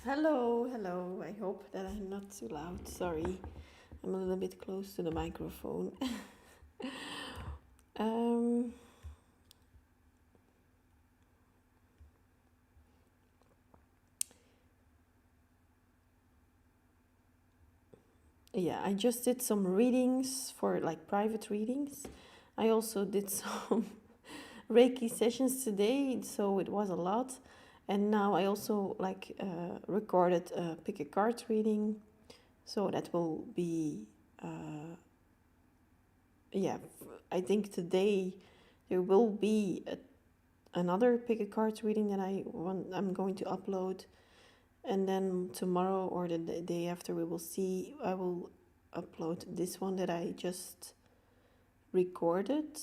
Hello, hello. I hope that I'm not too loud. Sorry, I'm a little bit close to the microphone. um, yeah, I just did some readings for like private readings. I also did some Reiki sessions today, so it was a lot. And now I also recorded a pick a card reading, so that will be yeah. I think today there will be another pick a card reading that I'm going to upload, and then tomorrow or the day after we will see. I will upload this one that I just recorded.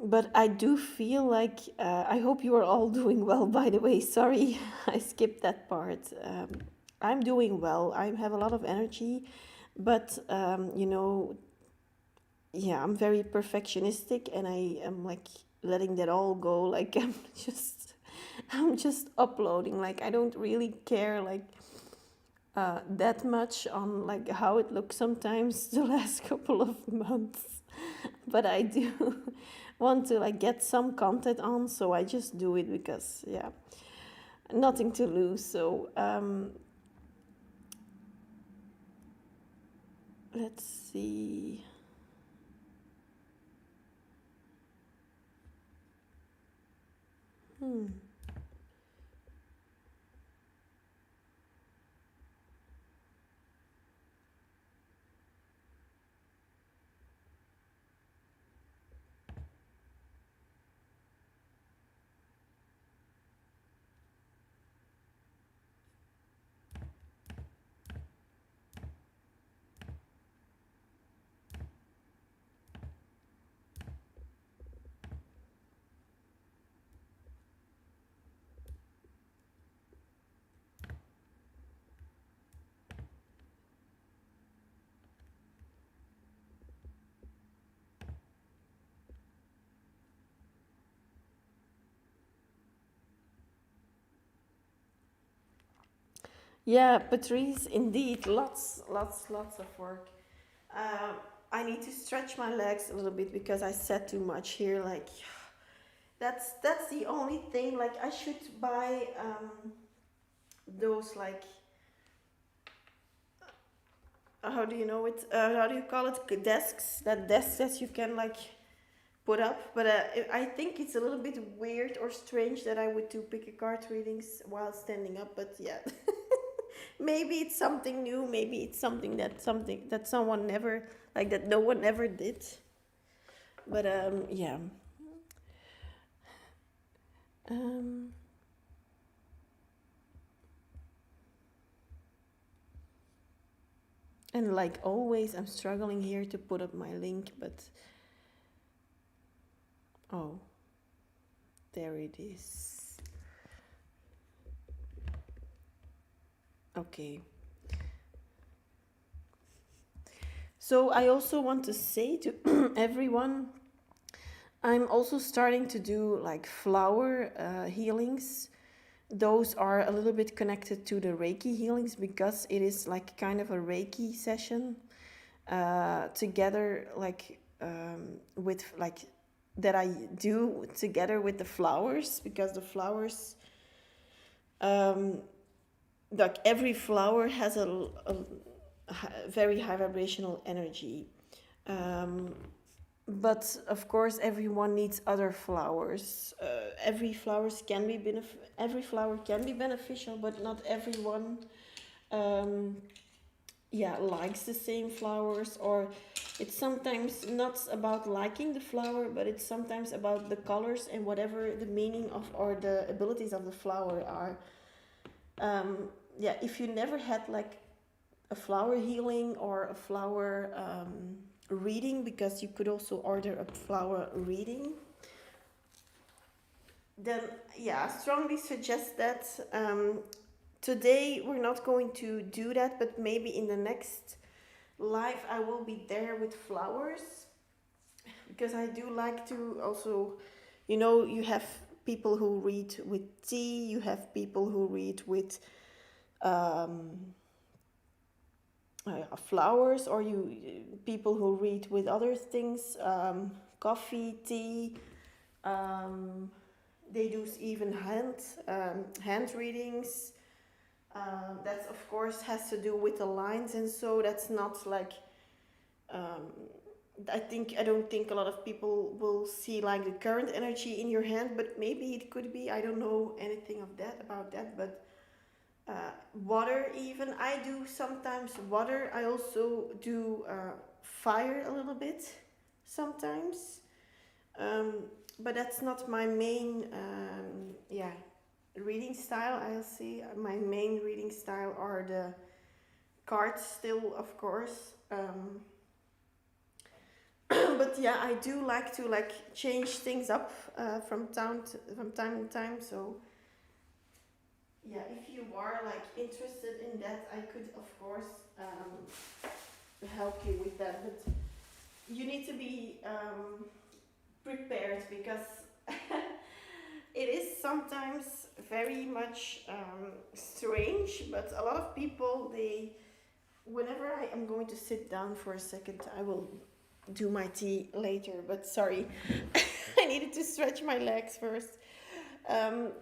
But I do feel like I hope you are all doing well. By the way, sorry I skipped that part. I'm doing well. I have a lot of energy, but yeah, I'm very perfectionistic, and I am like letting that all go. Like I'm just uploading. Like I don't really care like that much on like how it looks sometimes the last couple of months, but I do want to like get some content on, so I just do it because yeah, nothing to lose. So let's see. Hmm. Yeah, Patrice, indeed, lots of work. Um, I need to stretch my legs a little bit because I said too much here. Like that's the only thing. Like I should buy those like how do you know it? How do you call it? Desks. That desks that you can like put up. But I think it's a little bit weird or strange that I would do pick a card readings while standing up. But yeah, maybe it's something new. Maybe it's something that someone never like that no one ever did. But yeah. Um, and like always, I'm struggling here to put up my link, but Oh, there it is. Okay. So I also want to say to everyone, I'm also starting to do like flower healings. Those are a little bit connected to the Reiki healings because it is like kind of a Reiki session together, like with like that I do together with the flowers, because the flowers, like every flower has a very high vibrational energy. Um, but of course, everyone needs other flowers. Every flower can be beneficial, but not everyone, um, yeah, likes the same flowers. Or it's sometimes not about liking the flower, but it's sometimes about the colors and whatever the meaning of or the abilities of the flower are. Yeah, if you never had like a flower healing or a flower reading, because you could also order a flower reading, then yeah, I strongly suggest that. Today we're not going to do that, but maybe in the next live I will be there with flowers, because I do like to also, you have people who read with tea, you have people who read with um, flowers, or people who read with other things, coffee, tea. Um, they do even hand readings. That of course has to do with the lines, and so that's not like. Um, I don't think a lot of people will see like the current energy in your hand, but maybe it could be. I don't know anything of that about that, but water, even I do sometimes water. I also do fire a little bit sometimes, um, but that's not my main reading style. I'll say my main reading style are the cards still, of course. But yeah, I do like to like change things up from time to time. So yeah, if you are like interested in that, I could of course help you with that. But you need to be prepared, because it is sometimes very much strange. But a lot of people, whenever I am going to sit down for a second, I will do my tea later. But sorry, I needed to stretch my legs first. Um,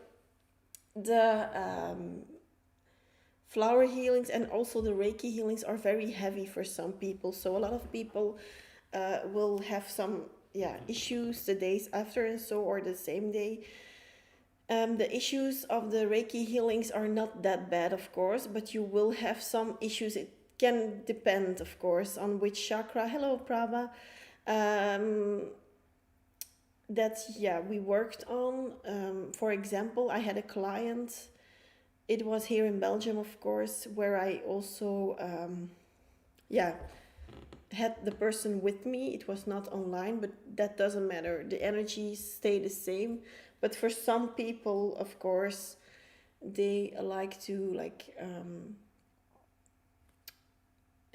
the flower healings and also the Reiki healings are very heavy for some people. So a lot of people will have some issues the days after, and so, or the same day. The issues of the Reiki healings are not that bad, of course, but you will have some issues. It can depend, of course, on which chakra. Hello, Prabha. That we worked on. For example, I had a client. It was here in Belgium, of course, where I also had the person with me. It was not online, but that doesn't matter. The energies stay the same. But for some people, of course, they like to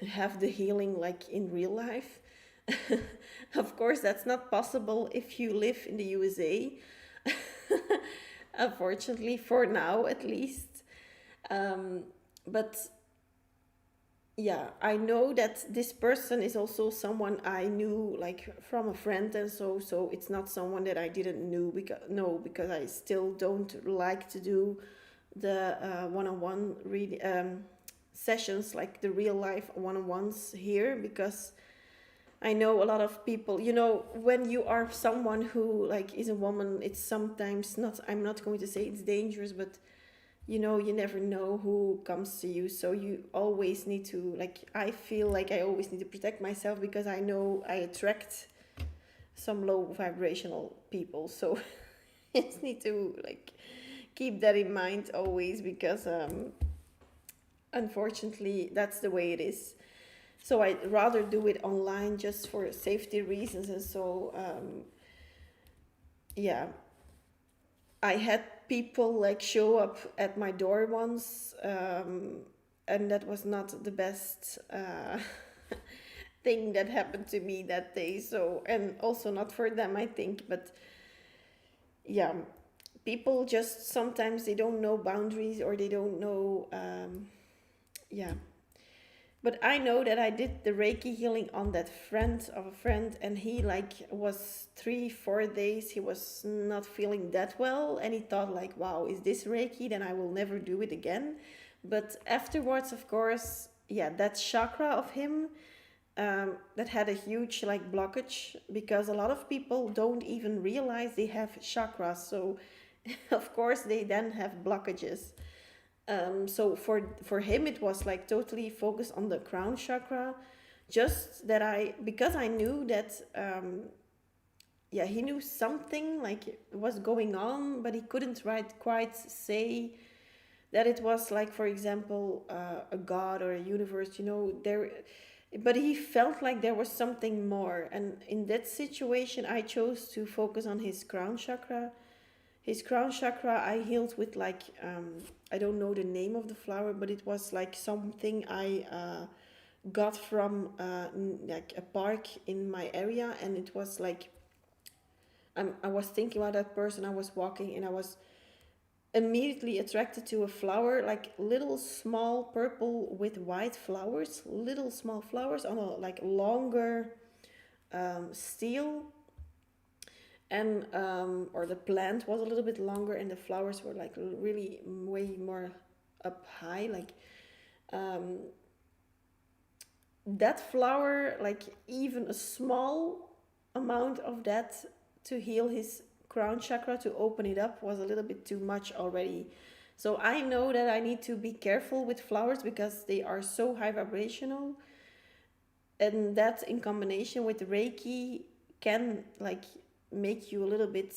have the healing like in real life. Of course, that's not possible if you live in the USA. Unfortunately, for now at least. But yeah, I know that this person is also someone I knew like from a friend, and so it's not someone that I didn't because I still don't like to do the one-on-one sessions, like the real life one-on-ones here, because I know a lot of people, when you are someone who like is a woman, it's sometimes not, I'm not going to say it's dangerous, but you never know who comes to you. So you always need to, like, I feel like I always need to protect myself, because I know I attract some low vibrational people. So I just need to like keep that in mind always, because unfortunately that's the way it is. So I'd rather do it online just for safety reasons. And so yeah, I had people like show up at my door once, and that was not the best thing that happened to me that day. So, and also not for them, I think, but yeah, people just sometimes they don't know boundaries, or they don't know, yeah. But I know that I did the Reiki healing on that friend of a friend, and he like was 3 4 days. He was not feeling that well, and he thought like, "Wow, is this Reiki? Then I will never do it again." But afterwards, of course, yeah, that chakra of him, that had a huge like blockage, because a lot of people don't even realize they have chakras. So, of course, they then have blockages. So for him it was like totally focused on the crown chakra, just that I, because I knew that, yeah, he knew something like was going on, but he couldn't quite say that it was like, for example, a god or a universe, there. But he felt like there was something more, and in that situation I chose to focus on his crown chakra. His crown chakra I healed with like, I don't know the name of the flower, but it was like something I got from like a park in my area, and it was like, I was thinking about that person. I was walking, and I was immediately attracted to a flower, like little small purple with white flowers, little small flowers on a like longer steel, and or the plant was a little bit longer, and the flowers were like really way more up high, like, um, that flower, like even a small amount of that to heal his crown chakra, to open it up, was a little bit too much already. So I know that I need to be careful with flowers, because they are so high vibrational, and that in combination with Reiki can like make you a little bit,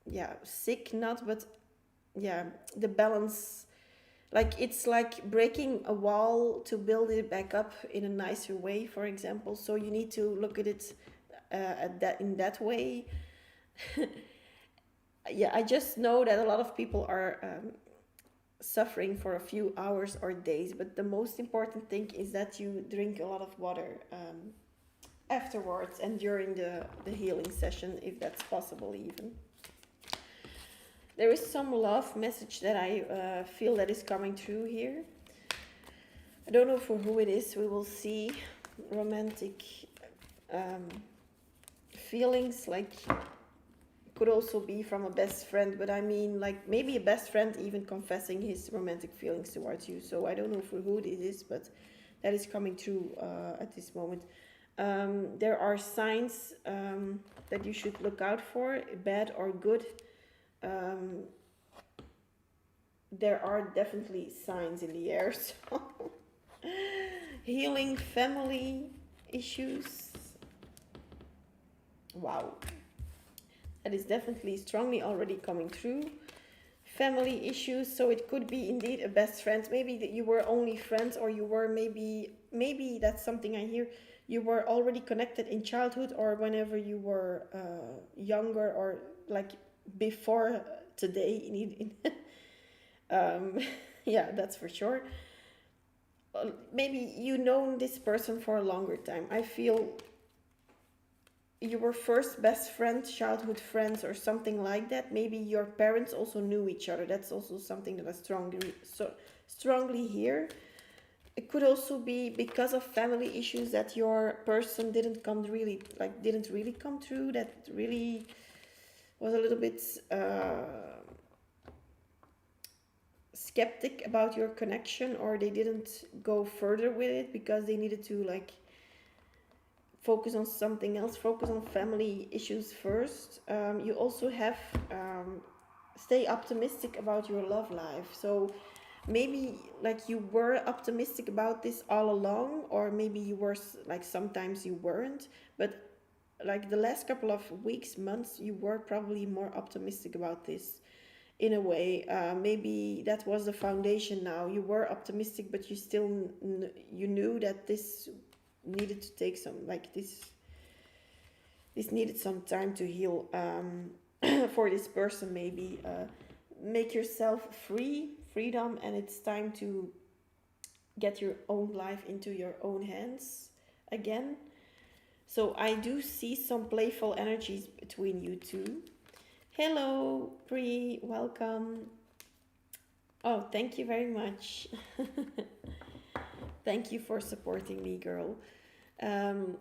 yeah, sick, not, but yeah, the balance, like it's like breaking a wall to build it back up in a nicer way, for example. So you need to look at it, at that, in that way. Yeah, I just know that a lot of people are, suffering for a few hours or days, but the most important thing is that you drink a lot of water, afterwards and during the healing session, if that's possible. Even there is some love message that I feel that is coming through here. I don't know for who it is. We will see. Romantic, um, feelings, like, could also be from a best friend, but I mean, like, maybe a best friend even confessing his romantic feelings towards you. So I don't know for who it is, but that is coming through at this moment. There are signs, that you should look out for, bad or good. Um, there are definitely signs in the air. So healing family issues. Wow, that is definitely strongly already coming through. Family issues, so it could be indeed a best friend. Maybe that you were only friends, or you were, maybe that's something I hear. You were already connected in childhood, or whenever you were younger, or like before today. um, yeah, that's for sure. Maybe you known this person for a longer time. I feel you were first best friends, childhood friends, or something like that. Maybe your parents also knew each other. That's also something that I strongly hear. It could also be because of family issues that your person didn't really come through. That really was a little bit skeptic about your connection, or they didn't go further with it because they needed to like focus on something else, focus on family issues first. You also have, stay optimistic about your love life. So maybe like you were optimistic about this all along, or maybe you were like sometimes you weren't, but like the last couple of weeks, months, you were probably more optimistic about this in a way. Maybe that was the foundation. Now you were optimistic, but you still you knew that this needed to take some, like this needed some time to heal. for this person, maybe make yourself freedom, and it's time to get your own life into your own hands again. So I do see some playful energies between you two. Hello, Pri, welcome. Oh, thank you very much. Thank you for supporting me, girl. Um,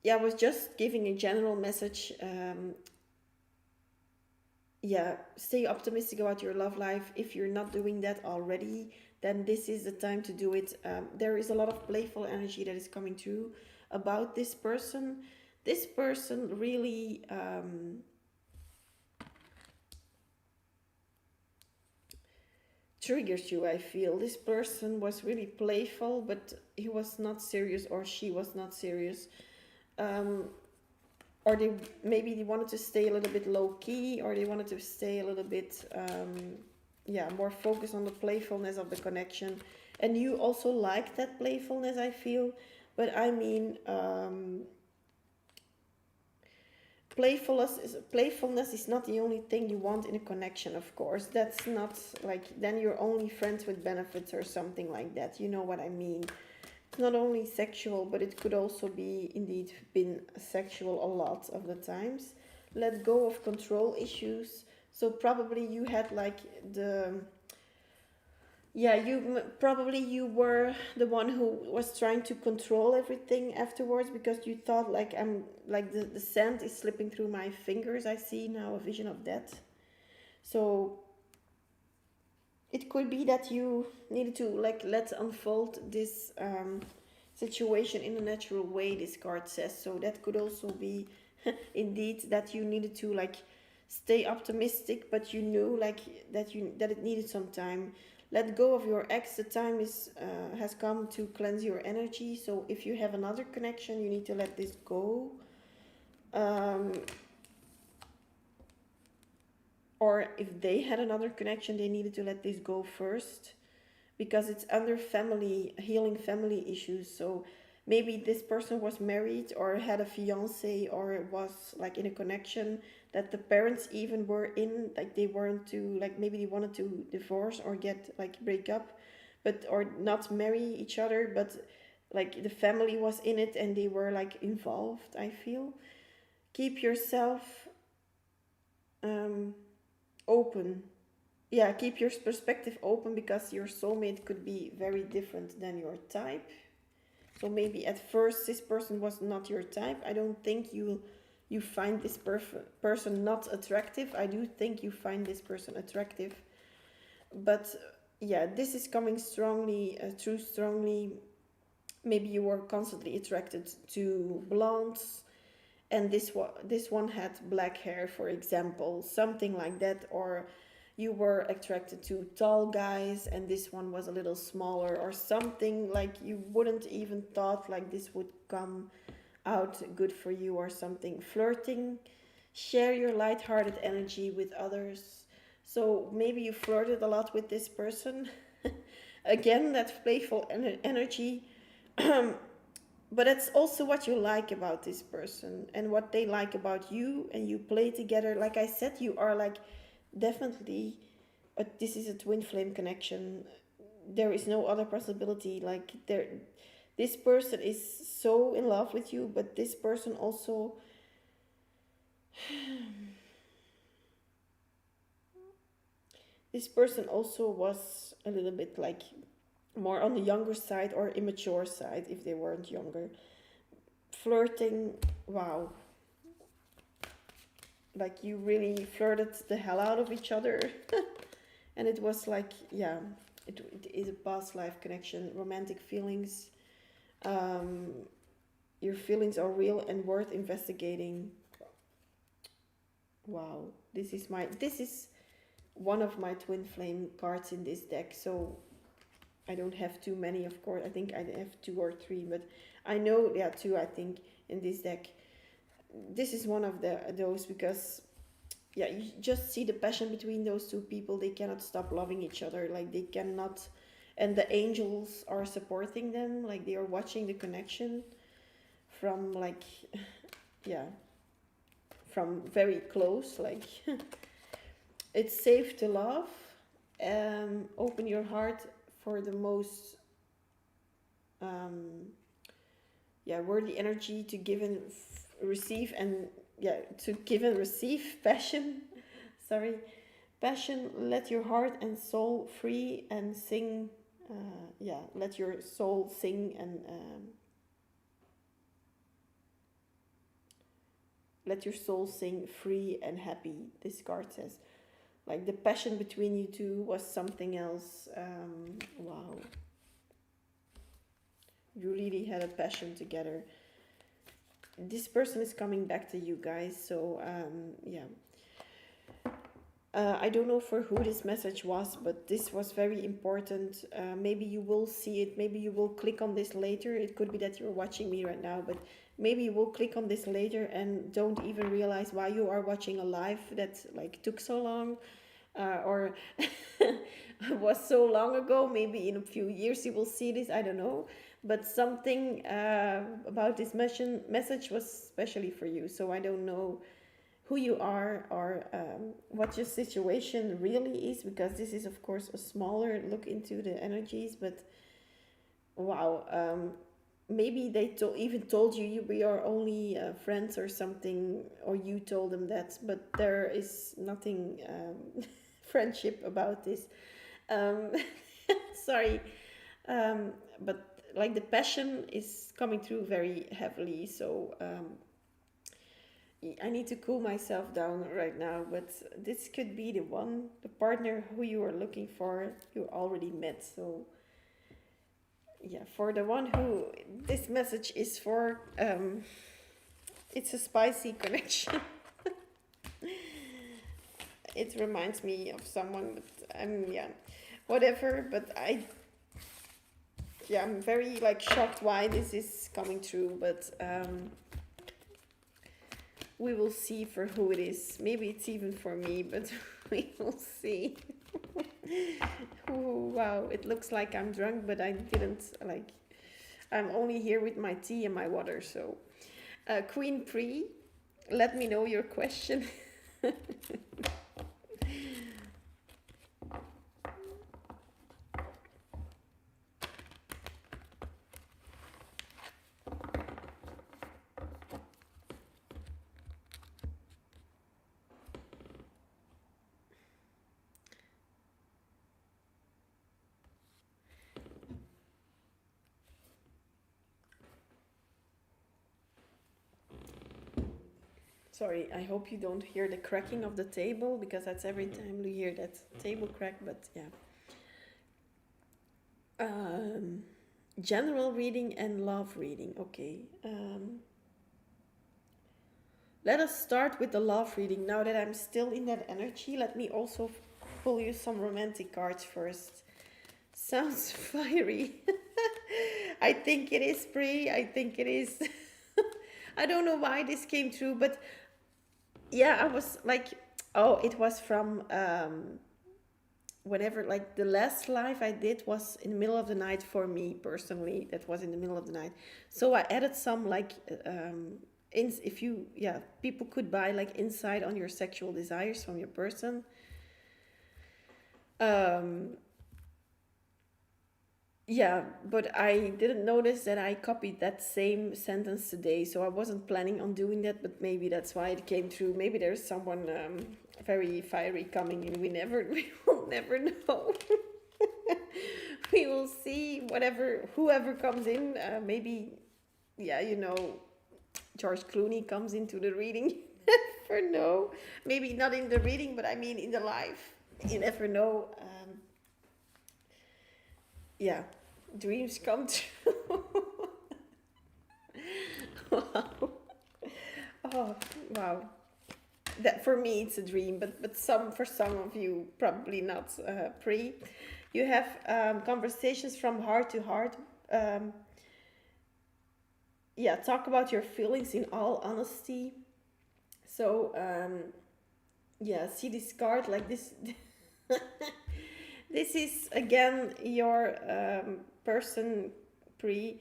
yeah, I was just giving a general message. Yeah, stay optimistic about your love life. If you're not doing that already, then this is the time to do it. There is a lot of playful energy that is coming through about this person. This person really triggers you, I feel. This person was really playful, but he was not serious, or she was not serious. Um, or they maybe they wanted to stay a little bit low key, or they wanted to stay a little bit yeah, more focused on the playfulness of the connection. And you also like that playfulness, I feel. But I mean, playfulness is not the only thing you want in a connection, of course. That's not like then you're only friends with benefits or something like that. You know what I mean? It's not only sexual, but it could also be indeed been sexual a lot of the times. Let go of control issues. So probably you had like the, yeah, probably you were the one who was trying to control everything afterwards, because you thought like I'm like the sand is slipping through my fingers. I see now a vision of that. So it could be that you needed to like let unfold this situation in a natural way, this card says. So that could also be indeed that you needed to like stay optimistic, but you knew like that it needed some time. Let go of your ex. The time is has come to cleanse your energy. So if you have another connection, you need to let this go. Or if they had another connection, they needed to let this go first, because it's under family healing, family issues. So maybe this person was married or had a fiance, or was like in a connection that the parents even were in, like they weren't to like, maybe they wanted to divorce or get like break up, but or not marry each other, but like the family was in it and they were like involved, I feel. Keep yourself open. Yeah, keep your perspective open, because your soulmate could be very different than your type. So maybe at first this person was not your type. I don't think you find this person not attractive. I do think you find this person attractive. But yeah, this is coming strongly, through strongly. Maybe you were constantly attracted to blondes, and this one had black hair, for example, something like that. Or you were attracted to tall guys and this one was a little smaller, or something like you wouldn't even thought like this would come out good for you, or something. Flirting, share your light-hearted energy with others. So maybe you flirted a lot with this person. Again, that playful energy. But that's also what you like about this person and what they like about you, and you play together. Like I said, you are like definitely, this is a twin flame connection. There is no other possibility. Like this person is so in love with you, but this person also this person also was a little bit like more on the younger side or immature side if they weren't younger. Flirting, wow. Like you really flirted the hell out of each other. And it was like, yeah, it is a past life connection, romantic feelings. Um, your feelings are real and worth investigating. Wow, this is one of my twin flame cards in this deck. So I don't have too many, of course. I think I have 2 or 3, but I know, yeah, 2, I think, in this deck. This is one of those, because yeah, you just see the passion between those two people. They cannot stop loving each other. Like they cannot, and the angels are supporting them. Like they are watching the connection from like, yeah, from very close, like it's safe to love. Open your heart for the most worthy energy to give and receive, and to give and receive passion. Sorry, passion. Let your heart and soul free and sing. Let your soul sing, and let your soul sing free and happy. This card says, like, the passion between you two was something else. Wow. You really had a passion together. This person is coming back to you guys. So, I don't know for who this message was, but this was very important. Maybe you will see it. Maybe you will click on this later. It could be that you're watching me right now, but maybe you will click on this later and don't even realize why you are watching a live that like took so long, or was so long ago. Maybe in a few years you will see this. I don't know. But something about this message was especially for you. So I don't know who you are, or what your situation really is, because this is of course a smaller look into the energies. But wow, maybe they even told you we are only friends or something, or you told them that, but there is nothing friendship about this. um, Sorry, but like the passion is coming through very heavily. So I need to cool myself down right now, but this could be the one, the partner who you are looking for, you already met. So yeah, for the one who this message is for, it's a spicy connection. It reminds me of someone, but whatever. But I'm very like shocked why this is coming through, but we will see for who it is. Maybe it's even for me, but we will see. Oh, wow, it looks like I'm drunk, but I didn't, like, I'm only here with my tea and my water. So Queen Pre, let me know your question. Sorry, I hope you don't hear the cracking of the table, because that's every time you hear that table crack. But yeah. General reading and love reading. Okay. Let us start with the love reading. Now that I'm still in that energy, let me also pull you some romantic cards first. Sounds fiery. I think it is, Pri. I think it is. I don't know why this came through, but yeah, I was like, oh, it was from whenever, like, the last live I did was in the middle of the night for me personally. That was in the middle of the night. So I added some, like, if you, people could buy like insight on your sexual desires from your person. But I didn't notice that I copied that same sentence today, so I wasn't planning on doing that, but maybe that's why it came through. Maybe there's someone very fiery coming in. We will never know. We will see whoever comes in. Maybe, George Clooney comes into the reading. You never know. Maybe not in the reading, but I mean in the live. You never know. Dreams come true. Wow. Oh, wow. That for me it's a dream, but for some of you probably not. Pre, you have conversations from heart to heart. Talk about your feelings in all honesty. So see this card like this. This is again your person, Pre.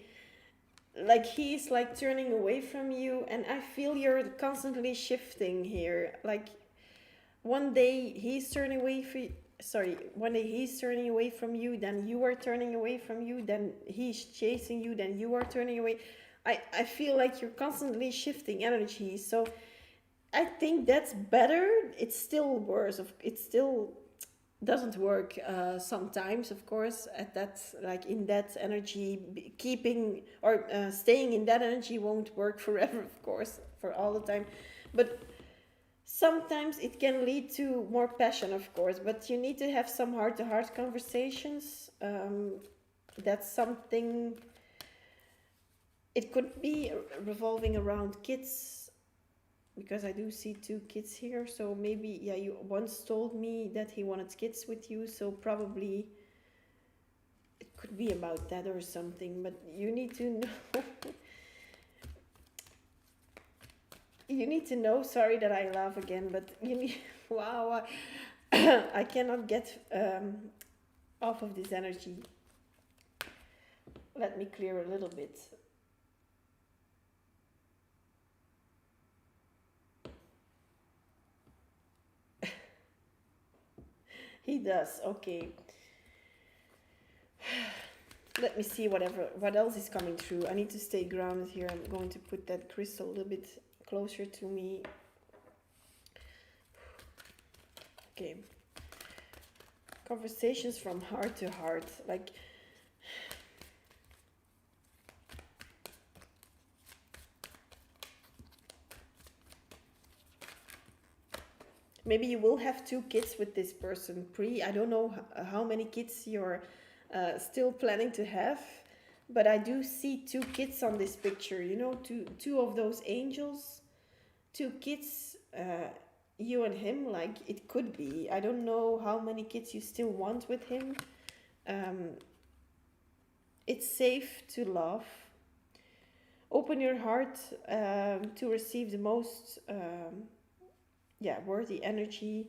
like he's like turning away from you, and I feel you're constantly shifting here. Like one day he's turning away from, sorry, one day he's turning away from you, then you are turning away from you, then he's chasing you, then you are turning away. I feel like you're constantly shifting energy. So I think that's better. It's still worse. It still doesn't work sometimes, of course. At that, like in that energy, keeping or staying in that energy won't work forever, of course, for all the time. But sometimes it can lead to more passion, of course. But you need to have some heart-to-heart conversations. That's something. It could be revolving around kids, because I do see two kids here. So maybe, yeah, you once told me that he wanted kids with you, so probably it could be about that or something. But you need to know. You need to know. Sorry that I laugh again, but you need. Wow, I cannot get off of this energy. Let me clear a little bit. He does. Okay. Let me see what else is coming through. I need to stay grounded here. I'm going to put that crystal a little bit closer to me. Okay. Conversations from heart to heart. Like, maybe you will have two kids with this person. I don't know how many kids you're still planning to have, but I do see two kids on this picture. You know, two of those angels, two kids, you and him. Like, it could be. I don't know how many kids you still want with him. It's safe to love. Open your heart to receive the most worthy energy,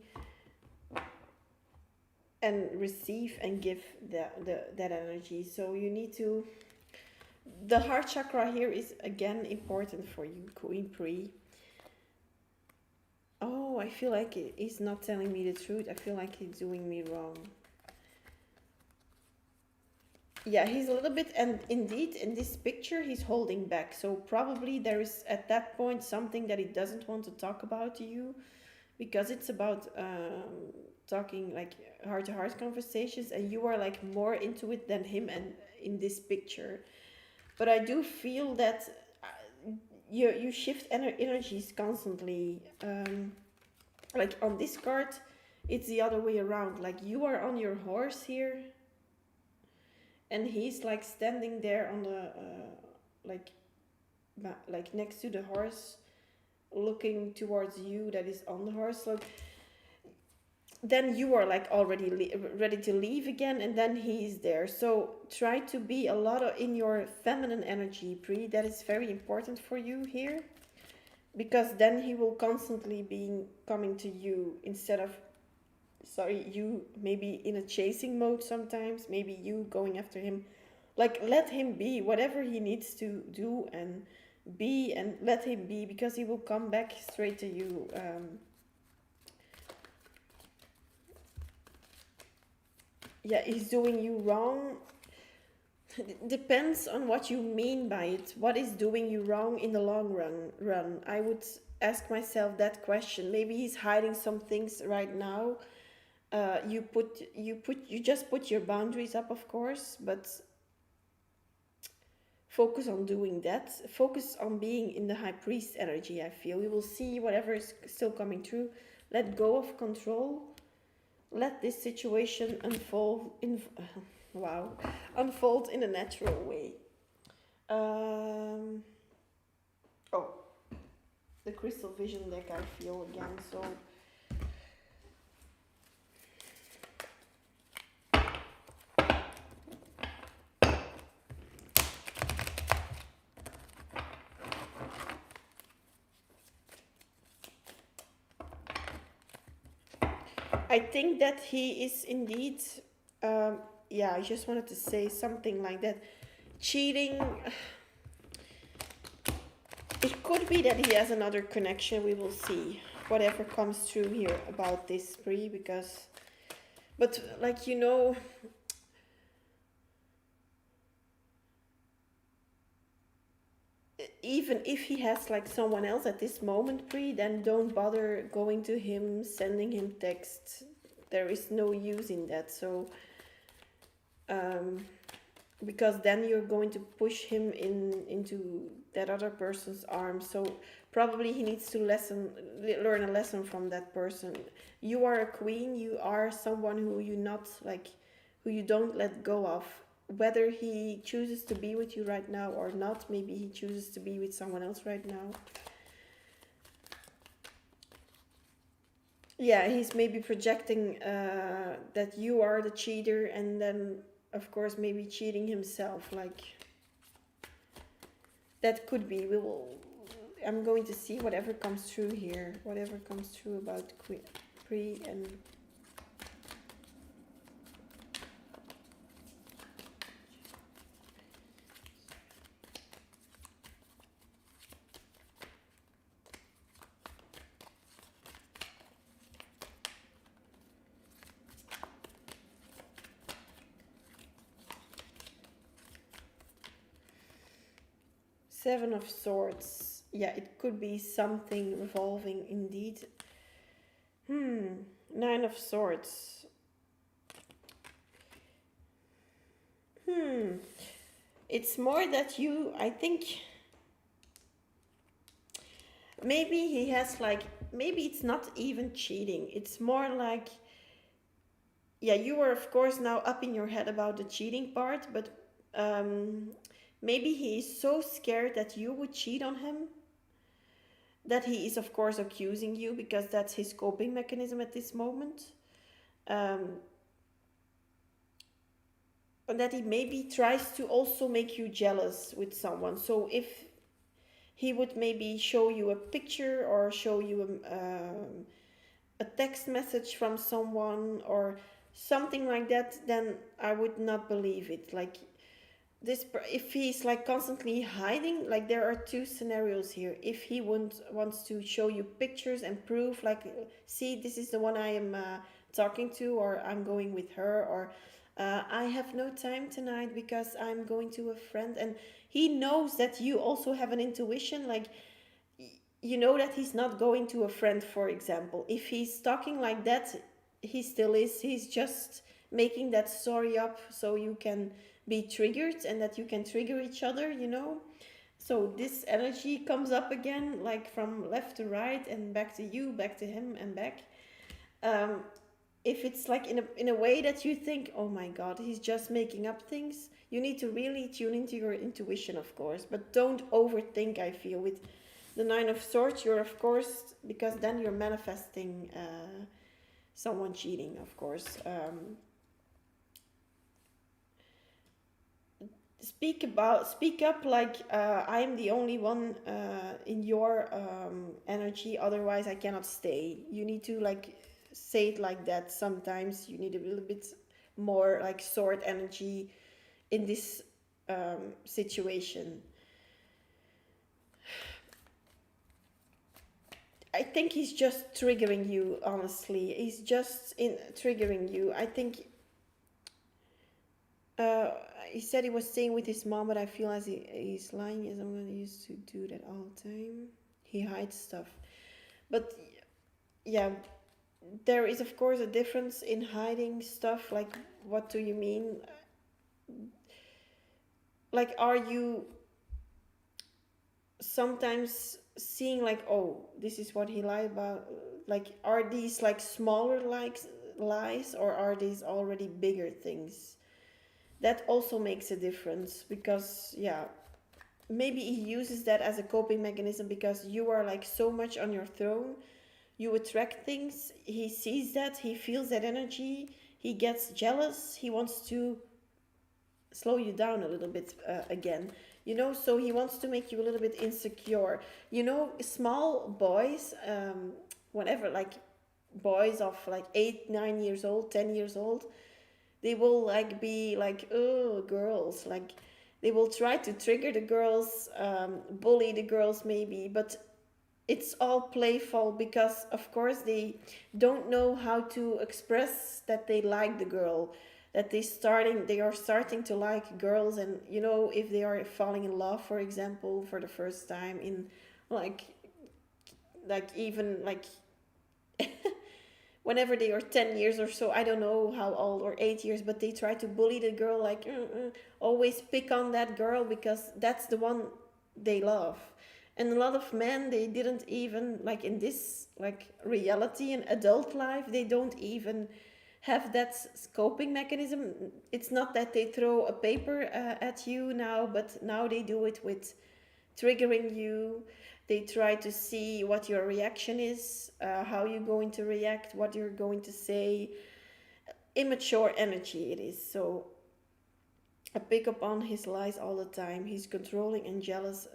and receive and give that energy. So you need to, the heart chakra here is again important for you, Queen Pri. Oh, I feel like he's not telling me the truth. I feel like he's doing me wrong. Yeah, he's a little bit, and indeed in this picture he's holding back. So probably there is at that point something that he doesn't want to talk about to you, because it's about talking like heart-to-heart conversations, and you are like more into it than him and in this picture. But I do feel that you shift energies constantly. Like on this card it's the other way around. Like, you are on your horse here, and he's like standing there on the like next to the horse, looking towards you that is on the horse. So then you are like already ready to leave again, and then he's there. So try to be a lot in your feminine energy, Pri. That is very important for you here, because then he will constantly be coming to you, instead of you maybe in a chasing mode sometimes, maybe you going after him. Like, let him be whatever he needs to do, and let him be, because he will come back straight to you. He's doing you wrong. Depends on what you mean by it. What is doing you wrong in the long run? I would ask myself that question. Maybe he's hiding some things right now. You just put your boundaries up, of course, but focus on doing that. Focus on being in the high priest energy. I feel you will see whatever is still coming through. Let go of control. Let this situation unfold in a natural way. The crystal vision deck, I feel again. So I think that he is indeed, I just wanted to say something like that. Cheating, It could be that he has another connection. We will see whatever comes through here about this spree, because, but like, you know, even if he has like someone else at this moment, Pri, then don't bother going to him, sending him texts. There is no use in that. So because then you're going to push him into that other person's arms. So probably he needs to learn a lesson from that person. You are a queen. You are someone who you don't let go of. Whether he chooses to be with you right now or not, maybe he chooses to be with someone else right now. Yeah, he's maybe projecting that you are the cheater, and then of course maybe cheating himself. Like, that could be. I'm going to see whatever comes through here, whatever comes through about Pri and 7 of Swords. Yeah, it could be something revolving indeed. 9 of Swords. It's more that I think maybe he has like, maybe it's not even cheating. It's more like, yeah, you are of course now up in your head about the cheating part, but maybe he is so scared that you would cheat on him that he is of course accusing you, because that's his coping mechanism at this moment. And that he maybe tries to also make you jealous with someone. So if he would maybe show you a picture or show you a text message from someone or something like that, then I would not believe it. Like, this, if he's like constantly hiding, like, there are two scenarios here. If he wants to show you pictures and prove, like, see, this is the one I am talking to, or I'm going with her, or I have no time tonight because I'm going to a friend, and he knows that you also have an intuition, like, you know that he's not going to a friend, for example. If he's talking like that, he still is. He's just making that story up so you can be triggered and that you can trigger each other, you know? So this energy comes up again, like from left to right and back to you, back to him, and back. If it's like in a way that you think, oh my god, he's just making up things, you need to really tune into your intuition, of course, but don't overthink. I feel with the 9 of Swords, you're of course, because then you're manifesting someone cheating, of course. Speak up, like, I am the only one in your energy, otherwise I cannot stay. You need to, like, say it like that. Sometimes you need a little bit more like sword energy in this situation. I think he's just triggering you, honestly. He's just triggering you. I think he said he was staying with his mom, but I feel as he's lying, as I'm used to do that all the time. He hides stuff. But yeah, there is of course a difference in hiding stuff. Like, what do you mean? Like, are you sometimes seeing like, oh, this is what he lied about? Like, are these like smaller lies, or are these already bigger things? That also makes a difference, because yeah, maybe he uses that as a coping mechanism, because you are like so much on your throne, you attract things, he sees that, he feels that energy, he gets jealous, he wants to slow you down a little bit again, you know. So he wants to make you a little bit insecure, you know. Small boys, whatever, like boys of like 8, 9 years old, 10 years old, they will like be like, oh, girls, like, They will try to trigger the girls, bully the girls maybe, but it's all playful because of course they don't know how to express that they like the girl, that they are starting to like girls. And you know, if they are falling in love, for example, for the first time in like even like whenever they are 10 years or so, I don't know how old, or 8 years, but they try to bully the girl, like always pick on that girl because that's the one they love. And a lot of men, they didn't even, like in this like reality and adult life, they don't even have that coping mechanism. It's not that they throw a paper at you now, but now they do it with triggering you. They try to see what your reaction is, how you're going to react, what you're going to say. Immature energy it is. So I pick up on his lies all the time. He's controlling and jealous.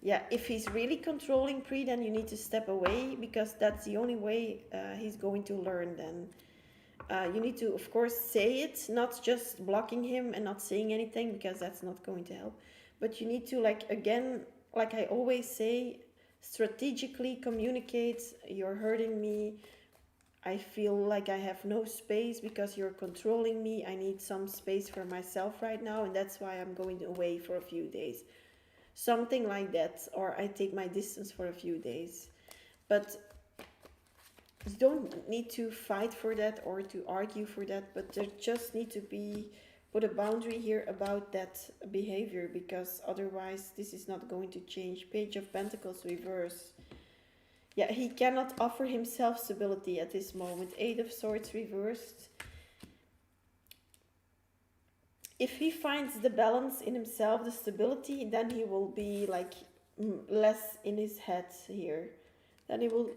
Yeah, if he's really controlling, Pre, then you need to step away because that's the only way he's going to learn then. You need to, of course, say it, not just blocking him and not saying anything because that's not going to help. But you need to, like, again, like I always say, strategically communicate. You're hurting me. I feel like I have no space because you're controlling me. I need some space for myself right now, and that's why I'm going away for a few days. Something like that, or I take my distance for a few days. But you don't need to fight for that or to argue for that, but there just need to be put a boundary here about that behavior, because otherwise this is not going to change. Page of Pentacles reverse. Yeah, he cannot offer himself stability at this moment. Eight of Swords reversed. If he finds the balance in himself, the stability, then he will be like less in his head here. Then he will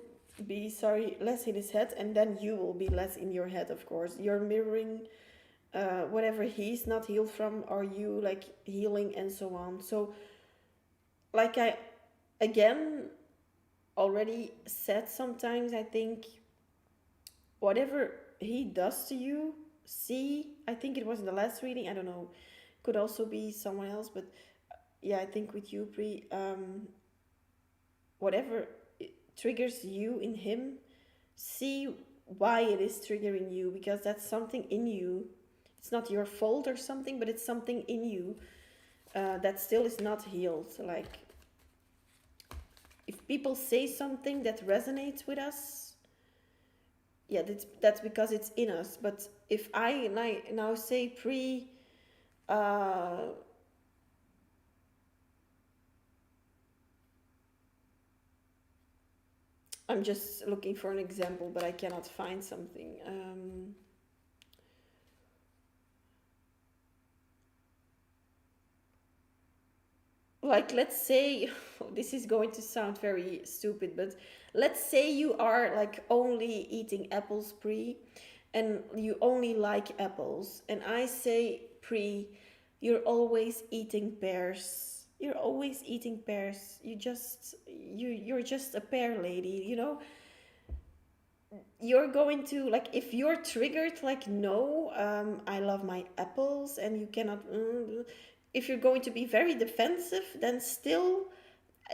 be, less in his head, and then you will be less in your head, of course. You're mirroring whatever he's not healed from, or you like healing and so on. So like I again already said, sometimes I think whatever he does to you, see, I think it was in the last reading, I don't know, could also be someone else, but yeah, I think with you, Pri, whatever triggers you in him, see why it is triggering you, because that's something in you. It's not your fault or something, but it's something in you that still is not healed. Like, if people say something that resonates with us, yeah, that's because it's in us. But if I now say, Pri, I'm just looking for an example, but I cannot find something. Like, let's say, this is going to sound very stupid, but let's say you are like only eating apples, Pri, and you only like apples, and I say, Pri, you're always eating pears. You're always eating pears. You're just a pear lady, you know? You're going to, like, if you're triggered, like, no, I love my apples and you cannot, if you're going to be very defensive, then still,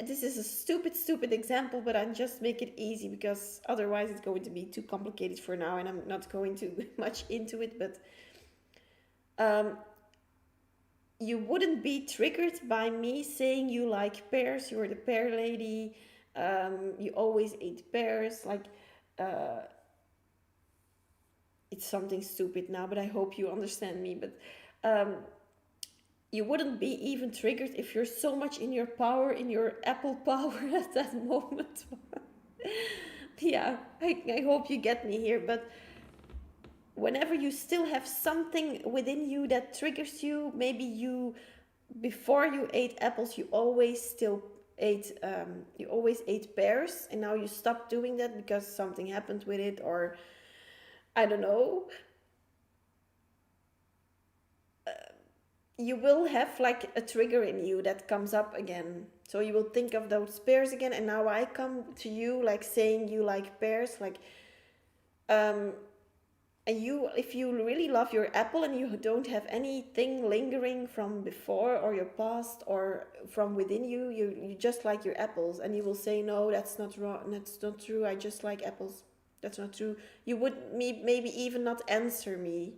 this is a stupid example, but I just make it easy because otherwise it's going to be too complicated for now, and I'm not going to much into it. But you wouldn't be triggered by me saying you like pears, you're the pear lady, you always eat pears, like, it's something stupid now, but I hope you understand me. But you wouldn't be even triggered if you're so much in your power, in your apple power at that moment. Yeah, I hope you get me here. But whenever you still have something within you that triggers you, maybe you, before you ate apples, you always ate pears, and now you stopped doing that because something happened with it, or I don't know. You will have like a trigger in you that comes up again. So you will think of those pears again, and now I come to you like saying you like pears, like And you, if you really love your apple and you don't have anything lingering from before or your past or from within you, you just like your apples, and you will say, no, that's not wrong, that's not true, I just like apples. That's not true. You would maybe even not answer me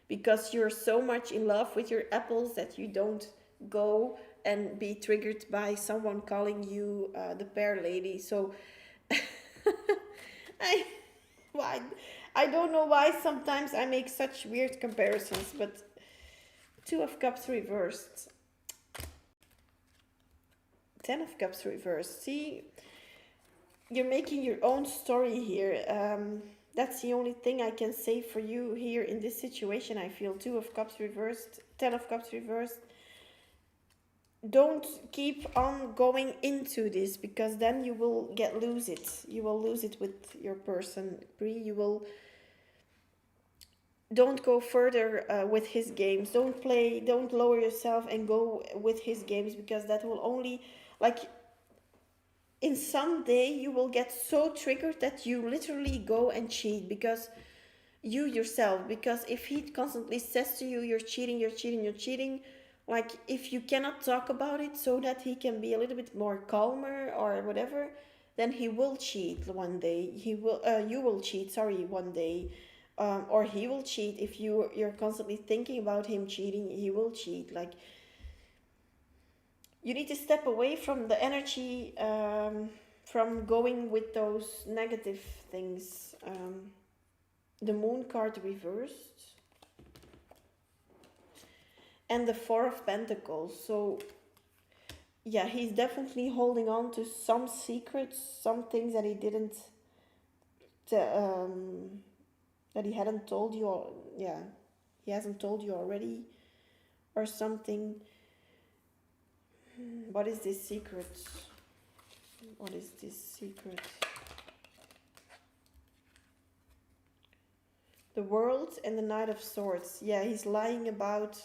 because you're so much in love with your apples that you don't go and be triggered by someone calling you the pear lady. So I why I don't know why sometimes I make such weird comparisons, but Two of Cups reversed. Ten of Cups reversed. See, you're making your own story here. That's the only thing I can say for you here in this situation. I feel Two of Cups reversed, Ten of Cups reversed. Don't keep on going into this, because then you will lose it. You will lose it with your person, Bree. You will. Don't go further with his games. Don't lower yourself and go with his games, because that will only, like, in some day you will get so triggered that you literally go and cheat, because you yourself, because if he constantly says to you, you're cheating, you're cheating, you're cheating, like, if you cannot talk about it so that he can be a little bit more calmer or whatever, then he will cheat one day. You will cheat, sorry, one day. Or he will cheat. If you're constantly thinking about him cheating, he will cheat. Like, you need to step away from the energy, from going with those negative things. The Moon card reversed, and the Four of Pentacles. So yeah, he's definitely holding on to some secrets, some things that he didn't, that he hadn't told you. Or, yeah, he hasn't told you already, or something. What is this secret? What is this secret? The World and the Knight of Swords. Yeah, he's lying about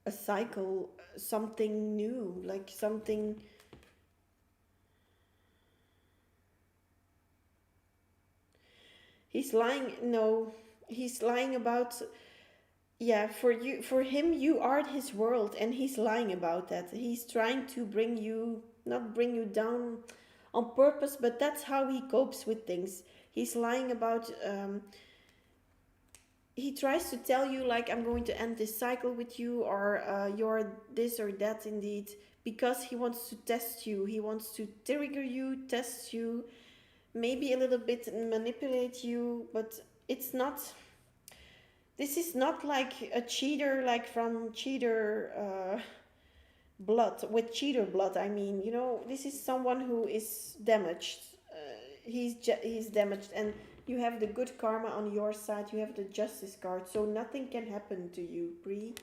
a cycle, something new, like something. He's lying. No, he's lying about. Yeah, for him, you are his world, and he's lying about that. He's trying to bring you, not bring you down on purpose, but that's how he copes with things. He's lying about. He tries to tell you, like, I'm going to end this cycle with you, or you're this or that indeed, because he wants to test you. He wants to trigger you, test you, maybe a little bit manipulate you, but it's not. This is not like a cheater, like from cheater blood, with cheater blood. I mean, this is someone who is damaged. He's damaged, and you have the good karma on your side. You have the Justice card, so nothing can happen to you, Bree.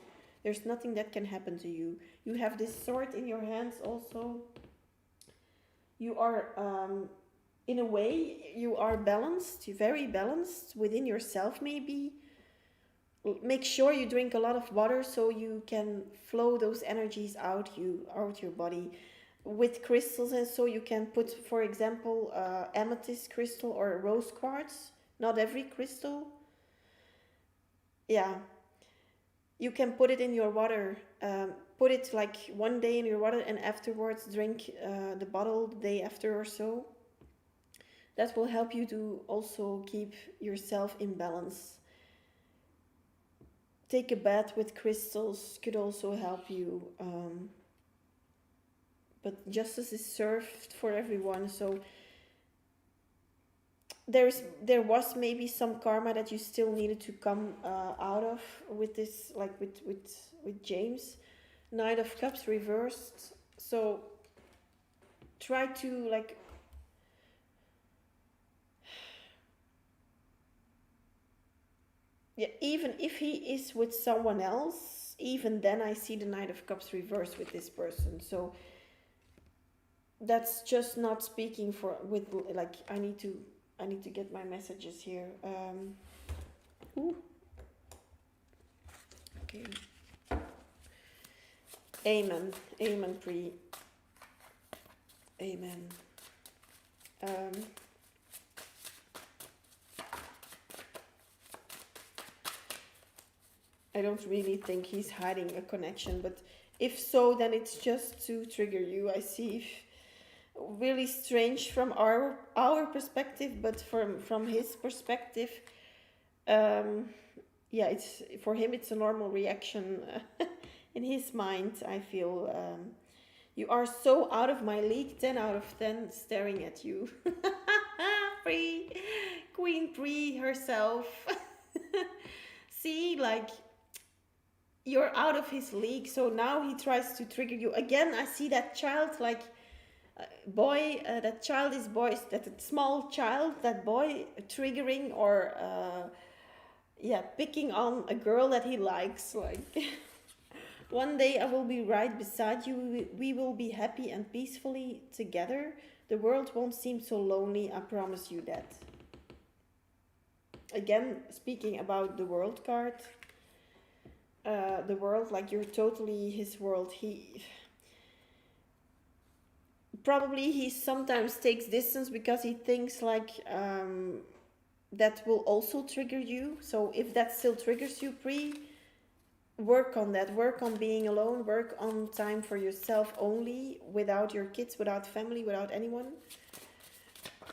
There's nothing that can happen to you. You have this sword in your hands also. You are, in a way, you are balanced. You're very balanced within yourself, maybe. Make sure you drink a lot of water so you can flow those energies out your body with crystals. And so you can put, for example, amethyst crystal or rose quartz. Not every crystal. Yeah, you can put it in your water. Put it like one day in your water, and afterwards drink the bottle the day after or so. That will help you to also keep yourself in balance. Take a bath with crystals could also help you. But justice is served for everyone. So there was maybe some karma that you still needed to come out of with this, like with James. Knight of Cups reversed. So try to, like, yeah, even if he is with someone else, even then I see the Knight of Cups reversed with this person. So that's just not speaking for, with, like, I need to get my messages here. Ooh. Okay. Amen. Amen, Pri. Amen. Um, I don't really think he's hiding a connection, but if so, then it's just to trigger you. I see really strange from our perspective, but from his perspective, um, yeah, it's for him it's a normal reaction. In his mind, I feel you are so out of my league. 10 out of 10 staring at you. Free Queen Pre herself. See, like you're out of his league, so now he tries to trigger you again. I see that child, like boy, that child is boy, that small child, that boy triggering or yeah, picking on a girl that he likes, like one day I will be right beside you, we will be happy and peacefully together, the world won't seem so lonely, I promise you that. Again, speaking about the world card, the world, like you're totally his world. He probably he sometimes takes distance because he thinks like that will also trigger you. So if that still triggers you, work on that. Work on being alone. Work on time for yourself only, without your kids, without family, without anyone.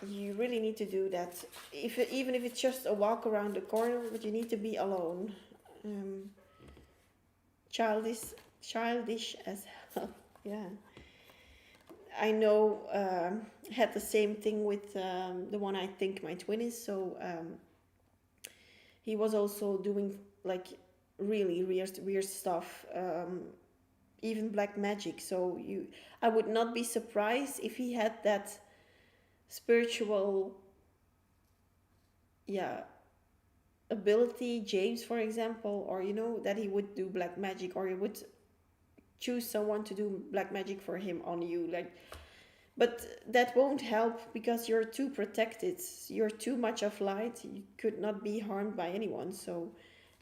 You really need to do that. Even if it's just a walk around the corner, but you need to be alone. Childish as hell. Yeah. I know had the same thing with the one I think my twin is. So he was also doing like really weird stuff, even black magic. So I would not be surprised if he had that spiritual, yeah, ability, James, for example, or that he would do black magic, or he would choose someone to do black magic for him on you, like. But that won't help because you're too protected. You're too much of light. You could not be harmed by anyone. So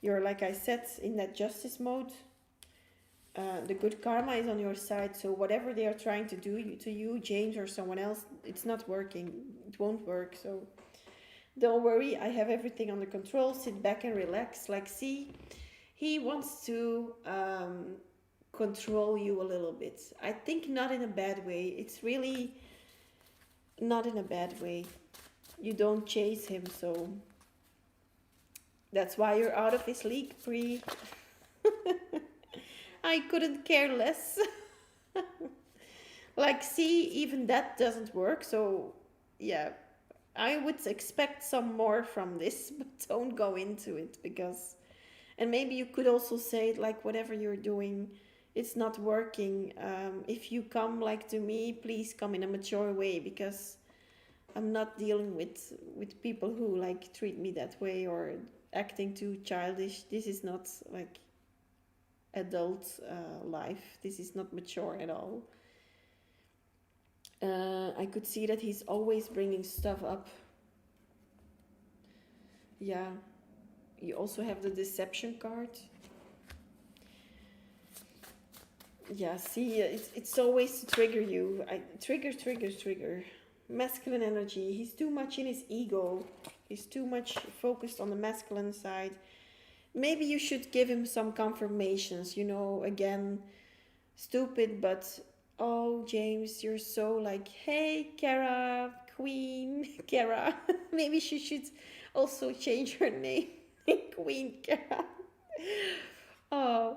you're, like I said, in that justice mode. The good karma is on your side. So whatever they are trying to do to you, James or someone else, it's not working. It won't work. So don't worry. I have everything under control. Sit back and relax. Like, see, he wants to control you a little bit. I think not in a bad way. It's really not in a bad way. You don't chase him, so that's why you're out of his league, Pre. I couldn't care less. Like, see, even that doesn't work. So yeah, I would expect some more from this, but don't go into it, because and maybe you could also say it like, whatever you're doing, it's not working. If you come like to me, please come in a mature way, because I'm not dealing with people who like treat me that way or acting too childish. This is not like adult life. This is not mature at all. I could see that he's always bringing stuff up. Yeah. You also have the deception card. Yeah, see, it's always to trigger you. Trigger. Masculine energy. He's too much in his ego. He's too much focused on the masculine side. Maybe you should give him some confirmations. Again, stupid, but oh, James, you're so like, hey, Kara, Queen Kara. Maybe she should also change her name. Queen Kara. Oh.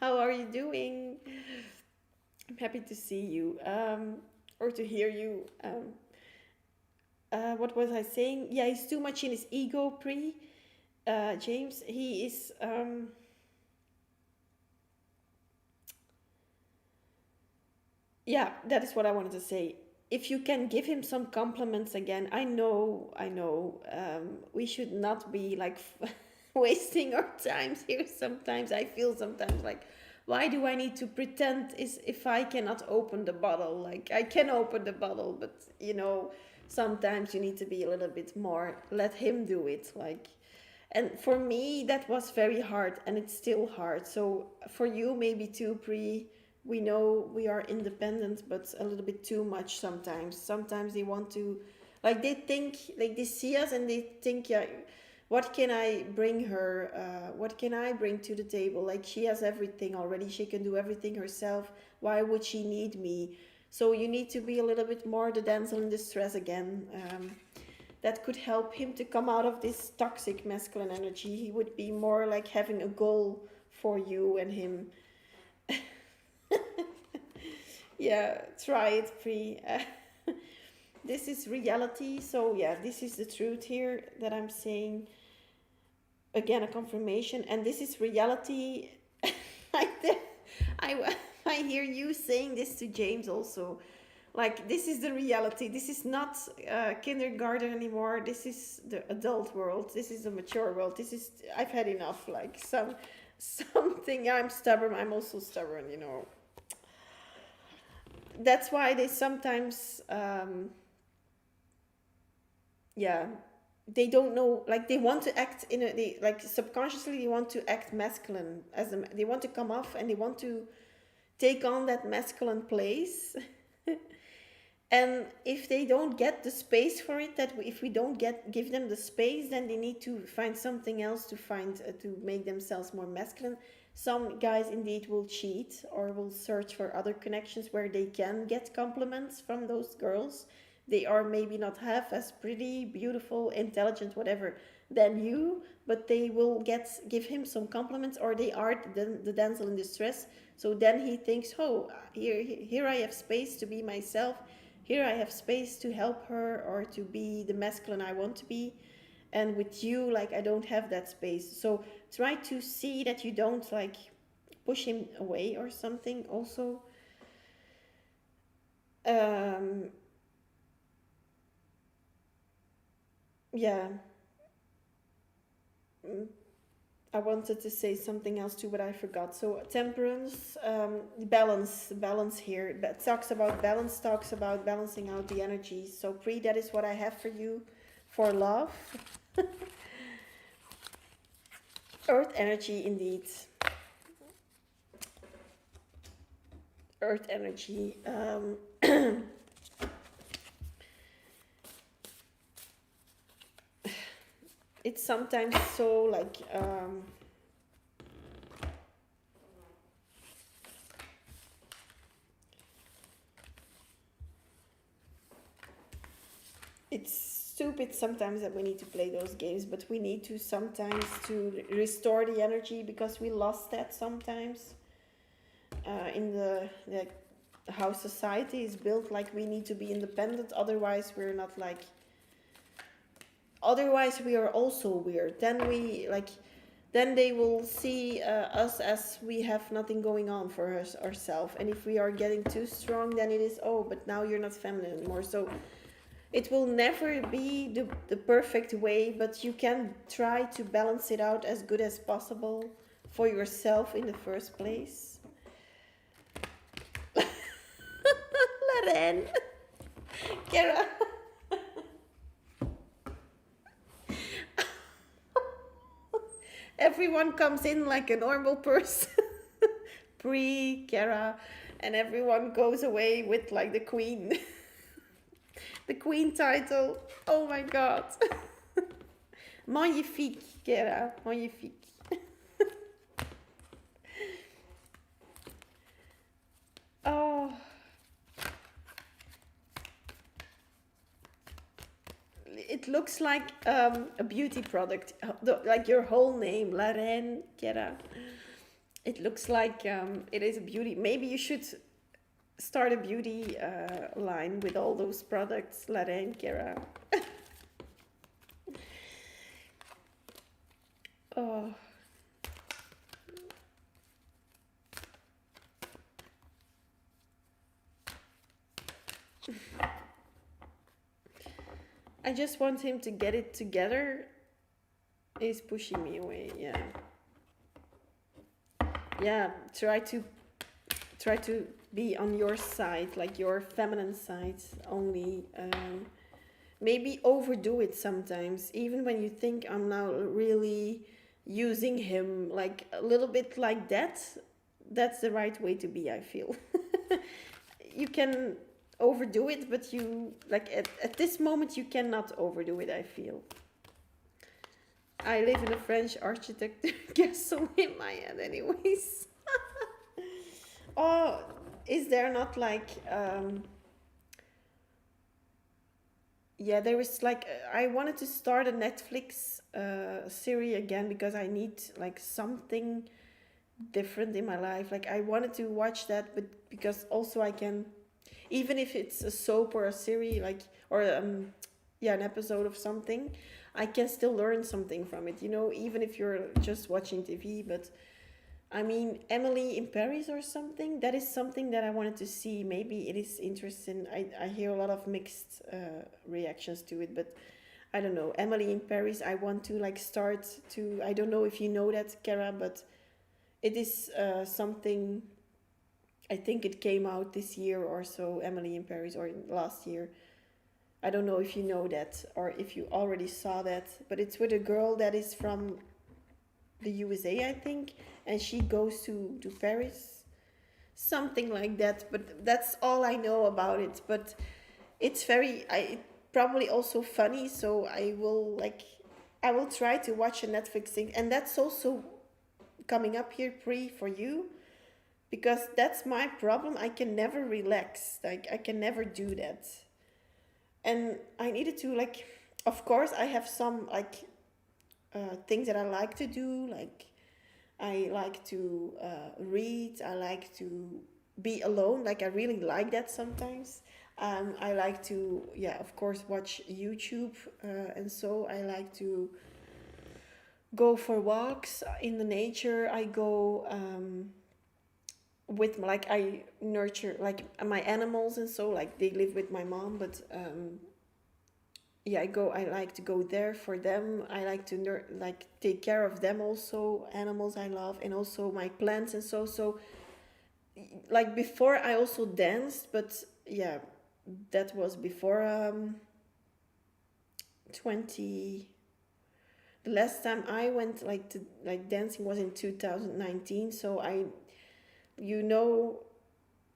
How are you doing? I'm happy to see you, or to hear you. What was I saying? Yeah, he's too much in his ego, Pre. James, he is. Yeah, that is what I wanted to say. If you can give him some compliments again, I know. We should not be like wasting our times here. Sometimes I feel like, why do I need to pretend if I cannot open the bottle? Like, I can open the bottle, but sometimes you need to be a little bit more, let him do it. Like, and for me, that was very hard, and it's still hard. So for you, maybe too, Pre, we know we are independent, but a little bit too much sometimes. Sometimes they want to, like they think, like they see us and they think, yeah, what can I bring her? What can I bring to the table? Like she has everything already. She can do everything herself. Why would she need me? So you need to be a little bit more the damsel in distress again. That could help him to come out of this toxic masculine energy. He would be more like having a goal for you and him. Yeah, try it, Pri. This is reality. So yeah, this is the truth here that I'm saying. Again, a confirmation, and this is reality. I, I, I hear you saying this to James also. Like, this is the reality. This is not kindergarten anymore. This is the adult world. This is the mature world. This is, I've had enough. Like, something, I'm stubborn. I'm also stubborn, you know. That's why they sometimes, yeah, they don't know, like they want to act in a, they like subconsciously they want to act masculine as a, they want to come off and they want to take on that masculine place. And if they don't get the space for it, that if we don't give them the space, then they need to find something else to find to make themselves more masculine. Some guys indeed will cheat or will search for other connections where they can get compliments from those girls. They are maybe not half as pretty, beautiful, intelligent, whatever, than you, but they will give him some compliments, or they are the damsel in distress. So then he thinks, oh, here I have space to be myself. Here I have space to help her or to be the masculine I want to be. And with you, like, I don't have that space. So try to see that you don't like push him away or something also. Yeah. I wanted to say something else too, but I forgot. So temperance, balance here. That talks about balance, talks about balancing out the energies. So Pri, that is what I have for you for love. Earth energy, indeed. Earth energy. It's sometimes so like it's stupid sometimes that we need to play those games, but we need to sometimes to restore the energy because we lost that sometimes in the how society is built. Like we need to be independent, otherwise we're not like, otherwise we are also weird. Then we like, then they will see us as we have nothing going on for us ourselves. And if we are getting too strong, then it is, oh, but now you're not feminine anymore. So it will never be the perfect way, but you can try to balance it out as good as possible for yourself in the first place. Laren. Kara. Everyone comes in like a normal person. Pri, Kara, and everyone goes away with like the queen. The queen title. Oh my god. Magnifique, Kara. Magnifique. Oh. It looks like a beauty product. Like your whole name, La Reine Kera. It looks like it is a beauty. Maybe you should start a beauty line with all those products, La Reine Kera. Oh. I just want him to get it together. He's pushing me away, yeah. Yeah, try to be on your side, like your feminine side only. Maybe overdo it sometimes, even when you think I'm now really using him, like a little bit like that. that's the right way to be, I feel. You can overdo it, but you, like, at this moment, you cannot overdo it, I feel. I live in a French architect castle in my head, anyways. Oh, is there not like, yeah, there is like, I wanted to start a Netflix series again because I need like something different in my life. Like, I wanted to watch that, but because also I can, even if it's a soap or a series, like, or yeah, an episode of something, I can still learn something from it, you know, even if you're just watching TV. But I mean, Emily in Paris or something, that is something that I wanted to see. Maybe it is interesting. I hear a lot of mixed reactions to it, but I don't know. Emily in Paris, I want to like start to, I don't know if you know that, Kara, but it is something, I think it came out this year or so, Emily in Paris, or last year. I don't know if you know that or if you already saw that, but it's with a girl that is from the USA, I think, and she goes to Paris, something like that. But that's all I know about it. But it's very, probably also funny. So I will try to watch a Netflix thing, and that's also coming up here, Pre, for you, because that's my problem. I can never relax. Like, I can never do that, and I needed to, like, of course, I have some like things that I like to do, like I like to read. I like to be alone. Like, I really like that sometimes. I like to, yeah, of course, watch YouTube, and so I like to go for walks in the nature. I go with, like, I nurture like my animals, and so, like, they live with my mom, but yeah, I like to go there for them. I like to like take care of them also, animals I love, and also my plants, and so like before I also danced, but yeah, that was before 20, the last time I went like to like dancing was in 2019. So I, you know,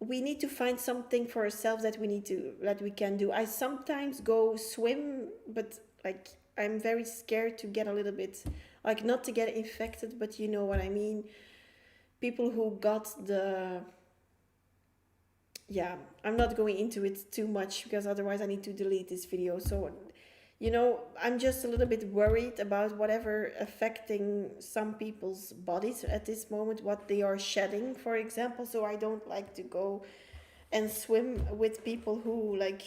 we need to find something for ourselves that we can do. I sometimes go swim, but like I'm very scared to get a little bit, like, not to get infected, but you know what I mean. People who got the, yeah, I'm not going into it too much because otherwise I need to delete this video. So, you know, I'm just a little bit worried about whatever affecting some people's bodies at this moment, what they are shedding, for example. So I don't like to go and swim with people who, like,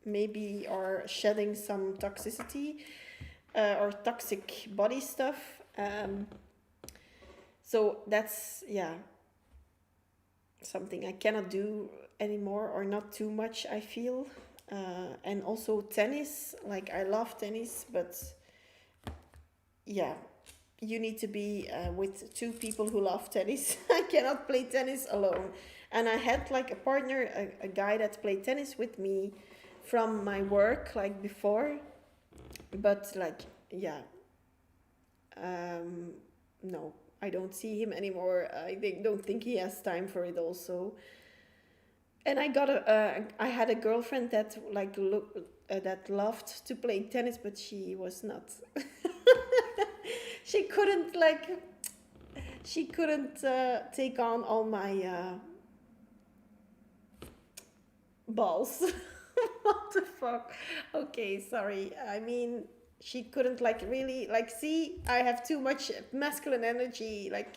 maybe are shedding some toxicity or toxic body stuff. So that's, yeah, something I cannot do anymore, or not too much, I feel. And also tennis, like, I love tennis, but yeah, you need to be with two people who love tennis. I cannot play tennis alone. And I had like a partner, a guy that played tennis with me from my work, like before, but like, yeah, no, I don't see him anymore. Don't think he has time for it also. And I had a girlfriend that that loved to play tennis, but she was not. she couldn't like, she couldn't take on all my balls. What the fuck? Okay, sorry. I mean, she couldn't like really like, see, I have too much masculine energy. Like,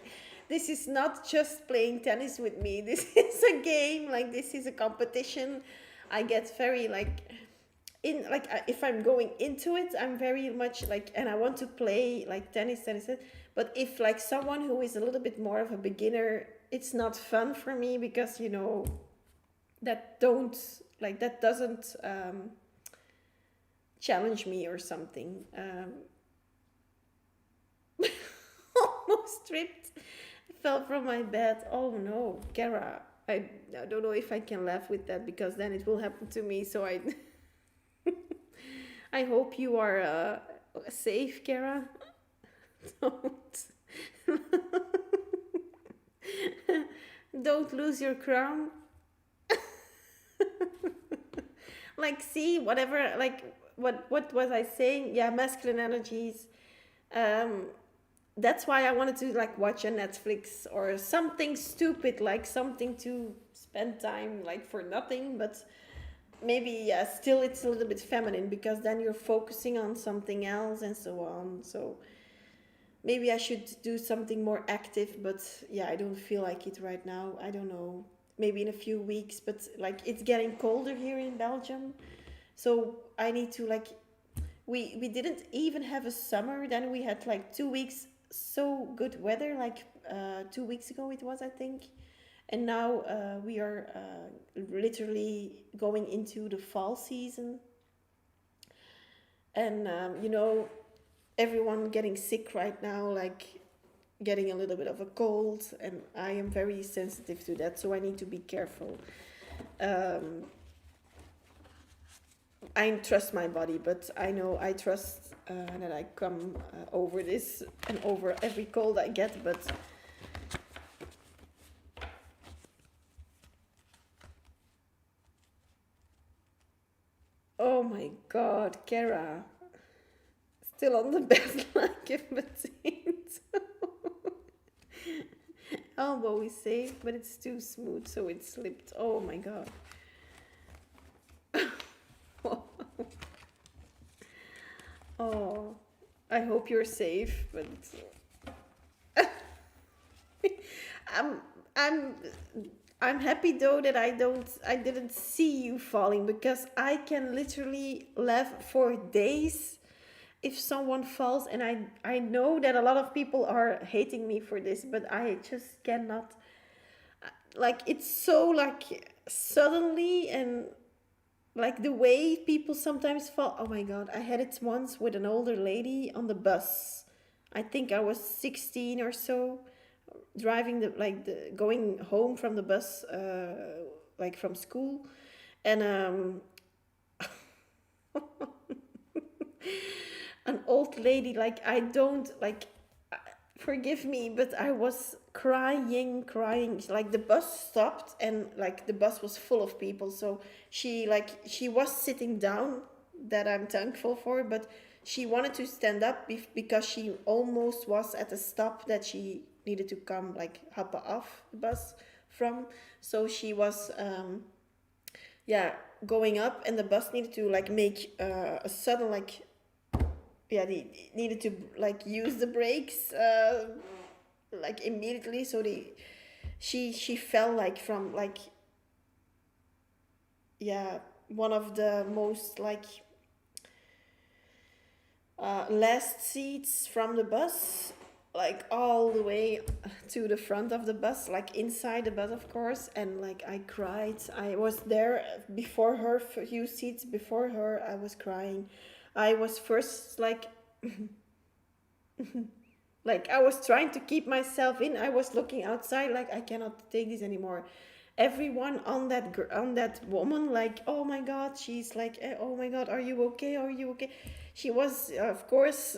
this is not just playing tennis with me. This is a game. Like, this is a competition. I get very like in like, if I'm going into it, I'm very much like, and I want to play like tennis. But if like someone who is a little bit more of a beginner, it's not fun for me because, you know, that doesn't challenge me or something. Almost tripped, fell from my bed. Oh no, Kara, I don't know if I can laugh with that because then it will happen to me. So I I hope you are safe, Kara. Don't. Don't lose your crown. Like, see, whatever, like, what was I saying? Yeah, masculine energies. Um, that's why I wanted to like watch a Netflix or something stupid, like something to spend time like for nothing, but maybe yeah, still it's a little bit feminine because then you're focusing on something else and so on. So maybe I should do something more active, but yeah, I don't feel like it right now. I don't know. Maybe in a few weeks, but like it's getting colder here in Belgium. So I need to like we didn't even have a summer. Then we had like 2 weeks so good weather, like 2 weeks ago it was, I think. And now we are literally going into the fall season, and everyone getting sick right now, like getting a little bit of a cold, and I am very sensitive to that, so I need to be careful. um, I trust my body, but I know I trust that I come over this and over every cold I get. But oh my god, Kara, still on the bed like a potato. Elbow is safe, but it's too smooth, so it slipped. Oh my god. Oh, I hope you're safe, but I'm I'm I'm happy though that I didn't see you falling, because I can literally laugh for days if someone falls, and I know that a lot of people are hating me for this, but I just cannot, like, it's so like suddenly, and like the way people sometimes fall. Oh my god, I had it once with an older lady on the bus. I think I was 16 or so, driving the going home from the bus, like from school, and an old lady, like, I don't like, forgive me, but I was crying. Like the bus stopped, and like the bus was full of people, so she was sitting down, that I'm thankful for, but she wanted to stand up because she almost was at a stop that she needed to come, like, hop off the bus from. So she was yeah, going up, and the bus needed to like make a sudden, like, yeah, they needed to like use the brakes like immediately, so she fell like from, like, yeah, one of the most like last seats from the bus, like all the way to the front of the bus, like inside the bus, of course. And like I cried. I was there before her, a few seats before her. I was crying. I was first like like I was trying to keep myself in. I was looking outside, like, I cannot take this anymore. Everyone on that woman, like, oh my god, she's like, oh my god, are you okay, are you okay? She was, of course,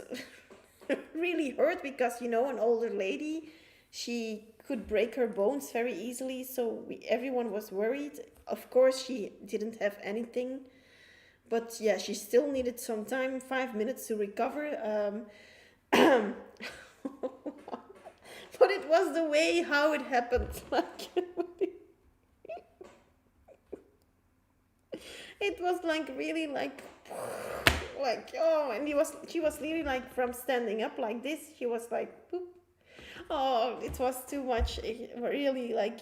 really hurt, because an older lady, she could break her bones very easily, so everyone was worried. Of course, she didn't have anything, but yeah, she still needed some time, 5 minutes to recover. But it was the way how it happened. Like, it was like really like, oh, and she was really like, from standing up like this, she was like, poop. Oh, it was too much. Really, like,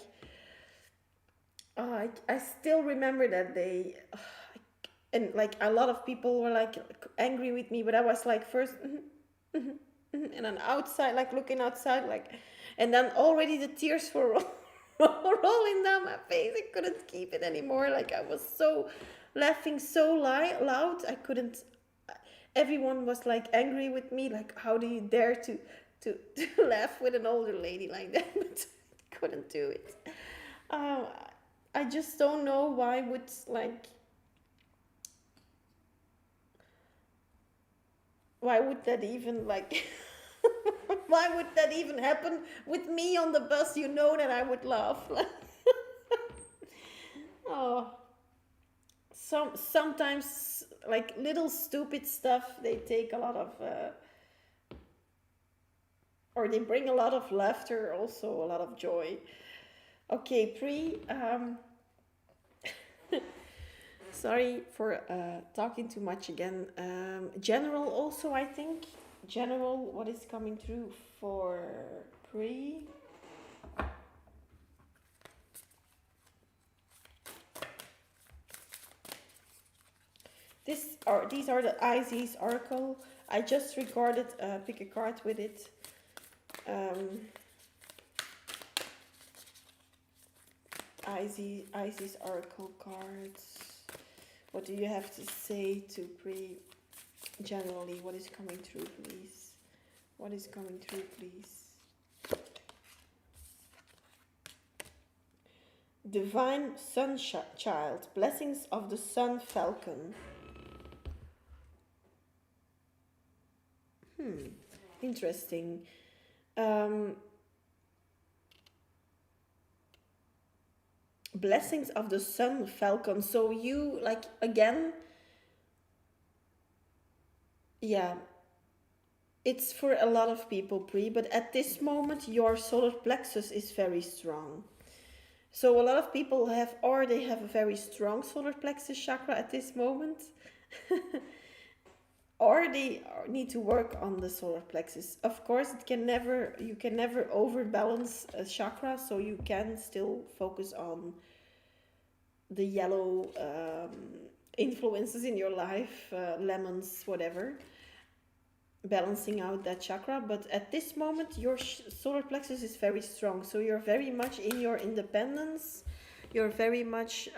I still remember that day. And like a lot of people were like angry with me, but I was like, first, and then outside, like looking outside, like, and then already the tears were rolling down my face. I couldn't keep it anymore. Like, I was so laughing so loud, I couldn't. Everyone was like angry with me, like, how do you dare to laugh with an older lady like that? But I couldn't do it. um, I just don't know why would that even, like, Why would that even happen with me on the bus? You know that I would laugh. Oh, sometimes like little stupid stuff, they take a lot of or they bring a lot of laughter, also a lot of joy. Okay, sorry for talking too much again. General also, I think. General, what is coming through for pre? These are the IZ's Oracle. I just recorded, pick a card with it. IZ's Oracle cards. What do you have to say to pre? Generally, what is coming through, please? What is coming through, please? Divine Sun Child, blessings of the Sun Falcon. Interesting. Blessings of the Sun Falcon. So you, like, again, yeah, it's for a lot of people, but at this moment your solar plexus is very strong. So a lot of people have, or they have a very strong solar plexus chakra at this moment. Or they need to work on the solar plexus. Of course, you can never overbalance a chakra, so you can still focus on the yellow influences in your life, lemons, whatever, balancing out that chakra. But at this moment, your solar plexus is very strong, so you're very much in your independence. You're very much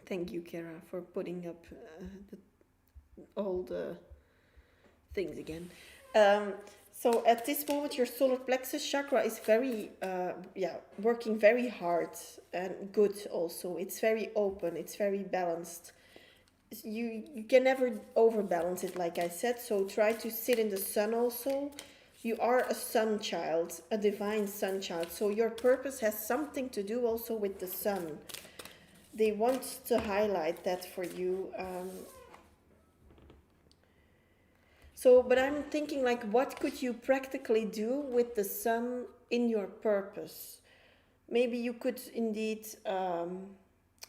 thank you, Kara, for putting up all the things again. So at this moment, your solar plexus chakra is very, working very hard and good also. It's very open, it's very balanced. You can never overbalance it, like I said, so try to sit in the sun also. You are a sun child, a divine sun child, so your purpose has something to do also with the sun. They want to highlight that for you. But I'm thinking, like, what could you practically do with the sun in your purpose? Maybe you could indeed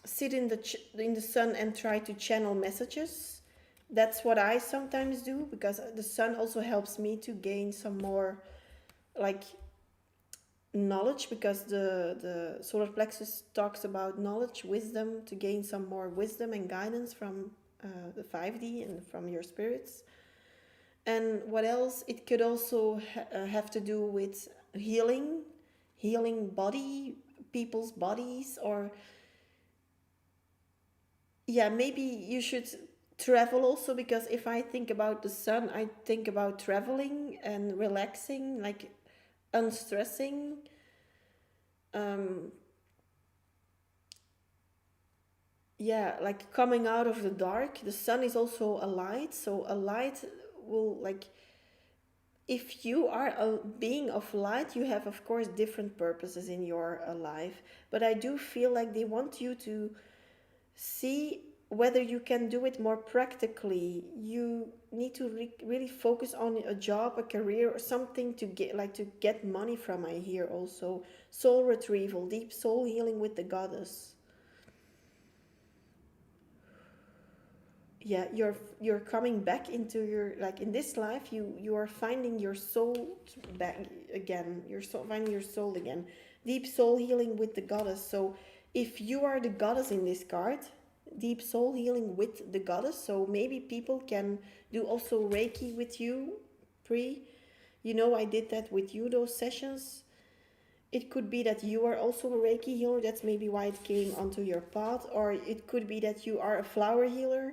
sit in the sun and try to channel messages. That's what I sometimes do, because the sun also helps me to gain some more, like, knowledge, because the solar plexus talks about knowledge, wisdom, to gain some more wisdom and guidance from the 5D and from your spirits. And what else? It could also have to do with healing people's bodies, or maybe you should travel also, because if I think about the sun, I think about traveling and relaxing, like unstressing. Like coming out of the dark. The sun is also a light, so a light will, like, if you are a being of light, you have of course different purposes in your life, but I do feel like they want you to see whether you can do it more practically. You need to really focus on a job, a career, or something to get money from. I hear also soul retrieval, deep soul healing with the goddess. You're coming back into your, like, in this life you are finding your soul back again. Finding your soul again. Deep soul healing with the goddess. So if you are the goddess in this card, deep soul healing with the goddess, so maybe people can do also Reiki with you. I did that with you, those sessions. It could be that you are also a Reiki healer, that's maybe why it came onto your path. Or it could be that you are a flower healer.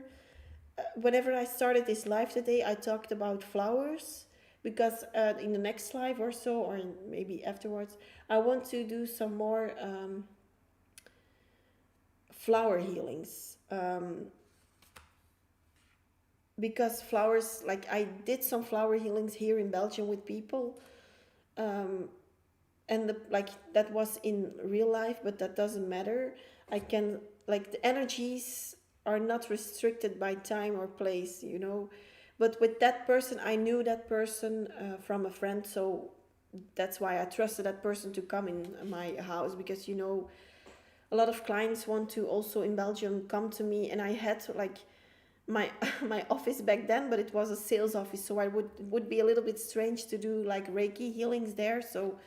Whenever I started this live today, I talked about flowers, because in the next live or so, or maybe afterwards, I want to do some more flower healings. Because flowers, like I did some flower healings here in Belgium with people, and like that was in real life, but that doesn't matter. I can, like, the energies are not restricted by time or place, you know. But with that person, I knew that person from a friend, so that's why I trusted that person to come in my house, because you know, a lot of clients want to also in Belgium come to me, and I had like my my office back then, but it was a sales office, so I would be a little bit strange to do like Reiki healings there. So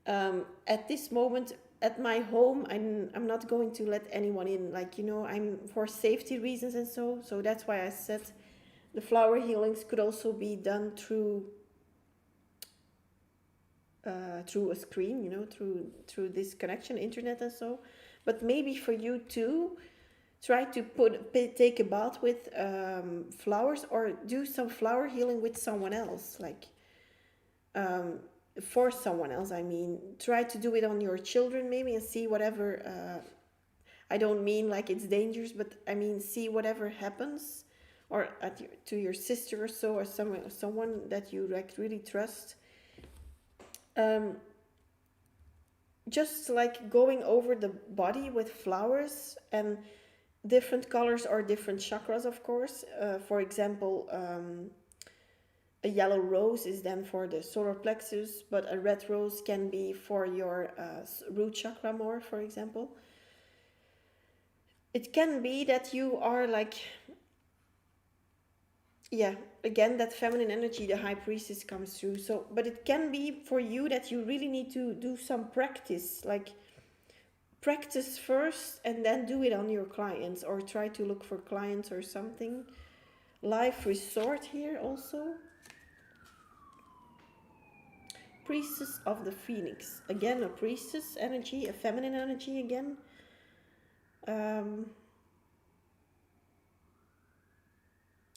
at this moment at my home, I'm not going to let anyone in, like, you know, I'm for safety reasons, and so that's why I said the flower healings could also be done through a screen, you know, through this connection, internet, and so. But maybe for you too, try to take a bath with flowers, or do some flower healing with someone else, like for someone else. I mean, try to do it on your children maybe, and see whatever. I don't mean like it's dangerous, but I mean, see whatever happens, or to your sister or so, or someone that you like really trust. Just like going over the body with flowers and different colors or different chakras, of course. For example, a yellow rose is then for the solar plexus, but a red rose can be for your root chakra more, for example. It can be that you are like, yeah, again, that feminine energy, the high priestess comes through. So, but it can be for you that you really need to do some practice, like practice first and then do it on your clients, or try to look for clients or something. Life resort here also. Priestess of the Phoenix. Again, a priestess energy, a feminine energy again.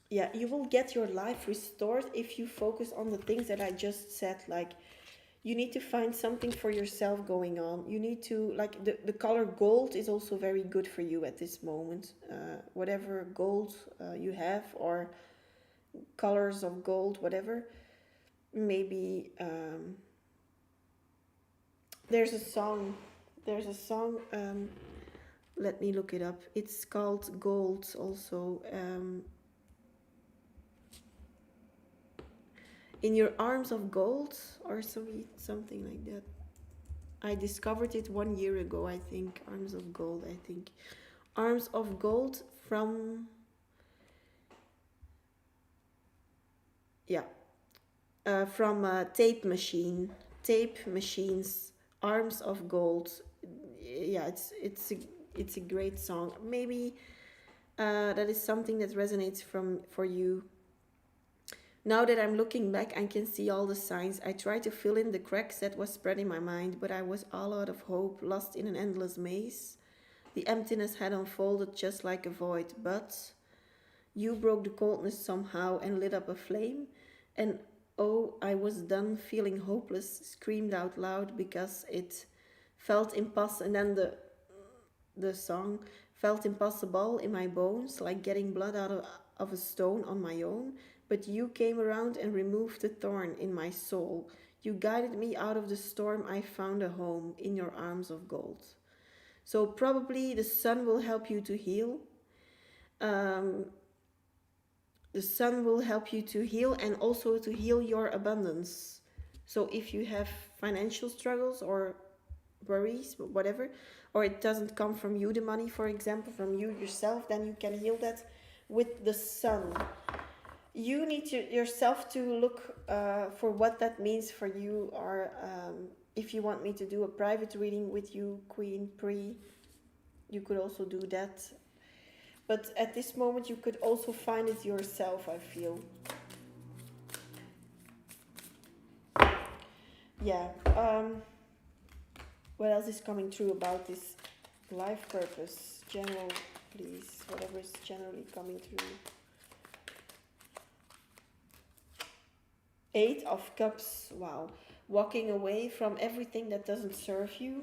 Yeah, you will get your life restored if you focus on the things that I just said. Like, you need to find something for yourself going on. You need to, like, the color gold is also very good for you at this moment. Whatever gold you have, or colors of gold, whatever. Maybe there's a song. Let me look it up. It's called Gold also. In Your Arms of Gold, or something like that. I discovered it 1 year ago, I think. Arms of Gold, I think. Arms of Gold from... Yeah. From Tape Machines. Arms of Gold. Yeah, it's a great song. Maybe that is something that resonates for you. Now that I'm looking back, I can see all the signs. I tried to fill in the cracks that was spread in my mind, but I was all out of hope, lost in an endless maze. The emptiness had unfolded just like a void, but you broke the coldness somehow and lit up a flame. And oh, I was done feeling hopeless, screamed out loud because it felt impossible. And then the song felt impossible in my bones, like getting blood out of a stone on my own. But you came around and removed the thorn in my soul. You guided me out of the storm. I found a home in your arms of gold. So probably the sun will help you to heal. The sun will help you to heal, and also to heal your abundance. So if you have financial struggles or worries, whatever, or it doesn't come from you, the money, for example, from you yourself, then you can heal that with the sun. You need yourself to look for what that means for you, or if you want me to do a private reading with you, Queen Pri, you could also do that. But at this moment, you could also find it yourself, I feel. Yeah. What else is coming through about this life purpose? General, please. Whatever is generally coming through. Eight of Cups. Wow. Walking away from everything that doesn't serve you.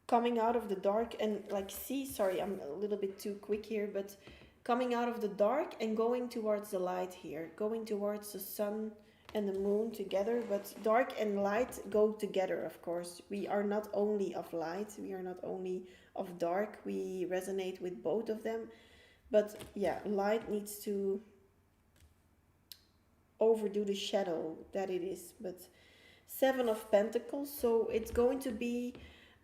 Coming out of the dark and like, see, sorry, I'm a little bit too quick here, but coming out of the dark and going towards the light here. Going towards the sun and the moon together, but dark and light go together, of course. We are not only of light, we are not only of dark, we resonate with both of them. But yeah, light needs to overdo the shadow that it is. But Seven of Pentacles, so it's going to be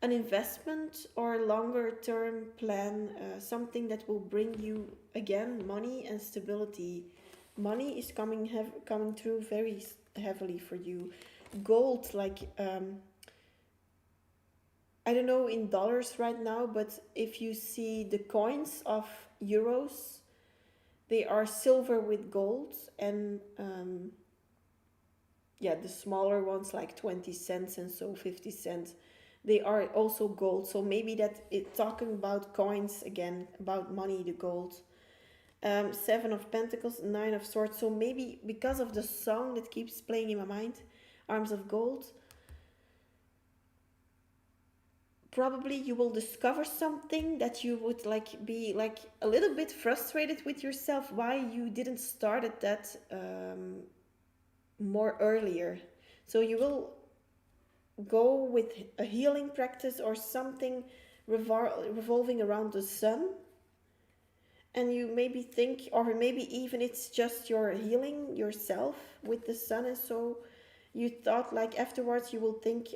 an investment or a longer term plan, something that will bring you again money and stability. Money is coming through very heavily for you. Gold, like I don't know in dollars right now, but if you see the coins of euros, they are silver with gold, and yeah, the smaller ones like 20 cents and so 50 cents, they are also gold. So maybe that it's talking about coins again, about money, the gold. Seven of Pentacles, Nine of Swords. So maybe because of the song that keeps playing in my mind, Arms of Gold, probably you will discover something that you would like be like a little bit frustrated with yourself why you didn't start at that more earlier. So you will go with a healing practice or something revolving around the sun, and you maybe think, or maybe even it's just your healing yourself with the sun, and so you thought like afterwards you will think,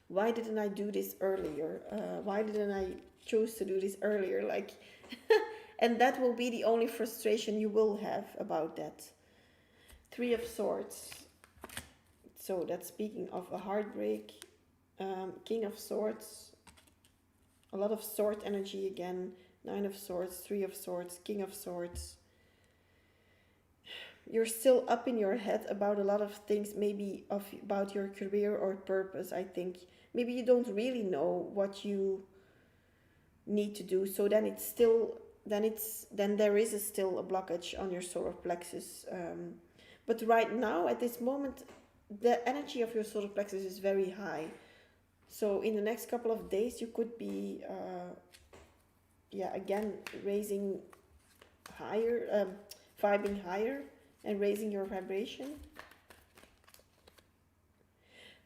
why didn't I do this earlier? Why didn't I choose to do this earlier? Like, and that will be the only frustration you will have about that. Three of Swords. So that's speaking of a heartbreak. King of Swords. A lot of sword energy again. Nine of Swords, Three of Swords, King of Swords. You're still up in your head about a lot of things, maybe about your career or purpose, I think. Maybe you don't really know what you need to do. So then it's still, then there is still a blockage on your solar plexus. But right now, at this moment, the energy of your solar plexus is very high. So in the next couple of days, you could be, again, raising higher, vibing higher and raising your vibration.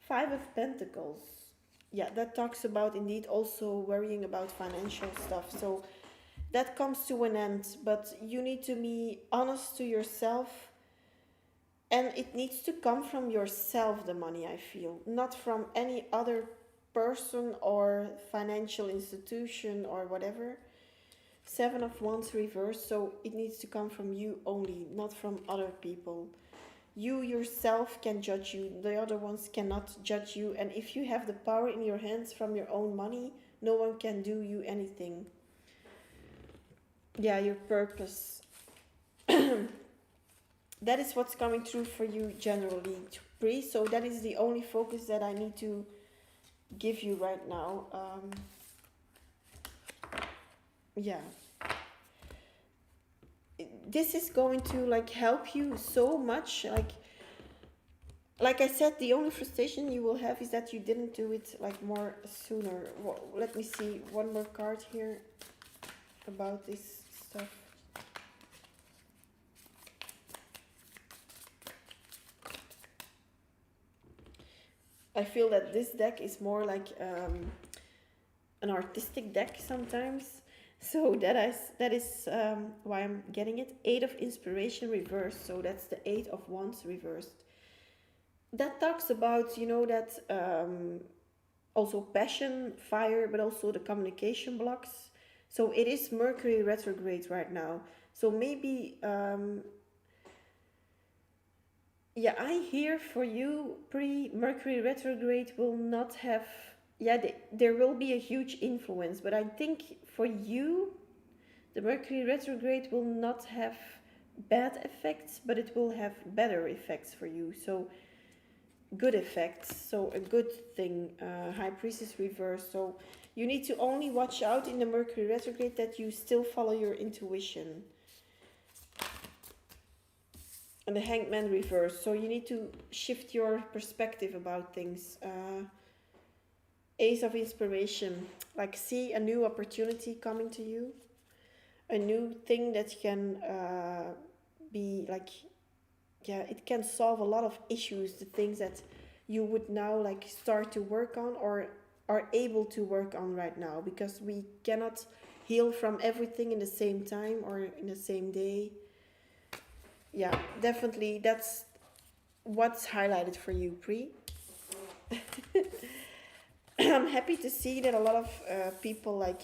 Five of Pentacles. Yeah, that talks about indeed also worrying about financial stuff. So that comes to an end, but you need to be honest to yourself. And it needs to come from yourself, the money, I feel, not from any other person or financial institution or whatever. Seven of Wands reversed, so it needs to come from you only, not from other people. You yourself can judge you, the other ones cannot judge you. And if you have the power in your hands from your own money, no one can do you anything. Yeah, your purpose. That is what's coming through for you generally, Pri. So that is the only focus that I need to give you right now. Yeah. This is going to like help you so much. Like I said, the only frustration you will have is that you didn't do it like more sooner. Well, let me see one more card here about this stuff. I feel that this deck is more like an artistic deck sometimes. So that is why I'm getting it. Eight of Inspiration reversed. So that's the Eight of Wands reversed. That talks about, you know, that also passion, fire, but also the communication blocks. So it is Mercury retrograde right now. So maybe... yeah, I hear for you, Mercury retrograde will not have... Yeah, there will be a huge influence. But I think for you, the Mercury retrograde will not have bad effects, but it will have better effects for you. So good effects. So a good thing. High Priestess reverse. So you need to only watch out in the Mercury retrograde that you still follow your intuition. And the Hanged Man reverse. So you need to shift your perspective about things. Ace of Inspiration. Like see a new opportunity coming to you. A new thing that can be like, yeah, it can solve a lot of issues. The things that you would now like start to work on or are able to work on right now. Because we cannot heal from everything in the same time or in the same day. Yeah, definitely that's what's highlighted for you, Pri. I'm happy to see that a lot of people like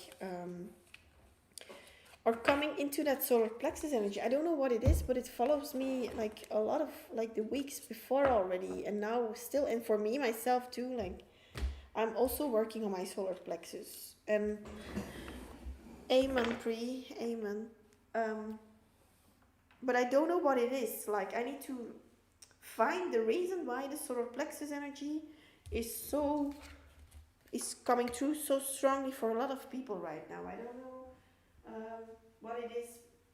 are coming into that solar plexus energy. I don't know what it is, but it follows me like a lot of like the weeks before already, and now still. And for me myself too, like I'm also working on my solar plexus. And amen, Pri, amen. But I don't know what it is. Like I need to find the reason why the solar plexus energy is coming through so strongly for a lot of people right now. I don't know what it is.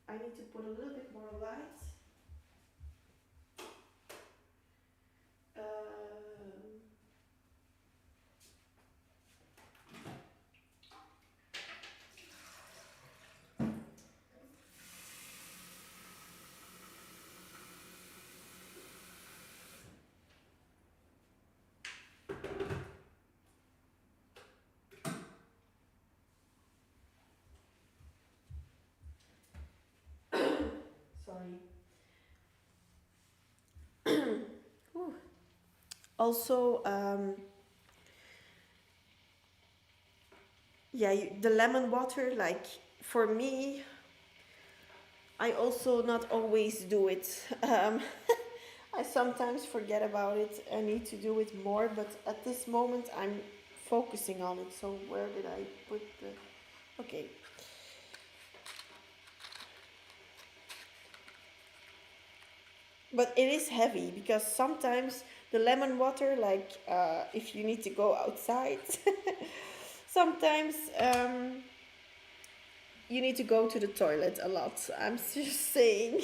I need to put a little bit more light. Sorry. Also, yeah, the lemon water, like for me, I also not always do it. I sometimes forget about it. I need to do it more, but at this moment I'm focusing on it. So where did I put the... Okay. But it is heavy because sometimes the lemon water, like if you need to go outside, sometimes you need to go to the toilet a lot. I'm just saying.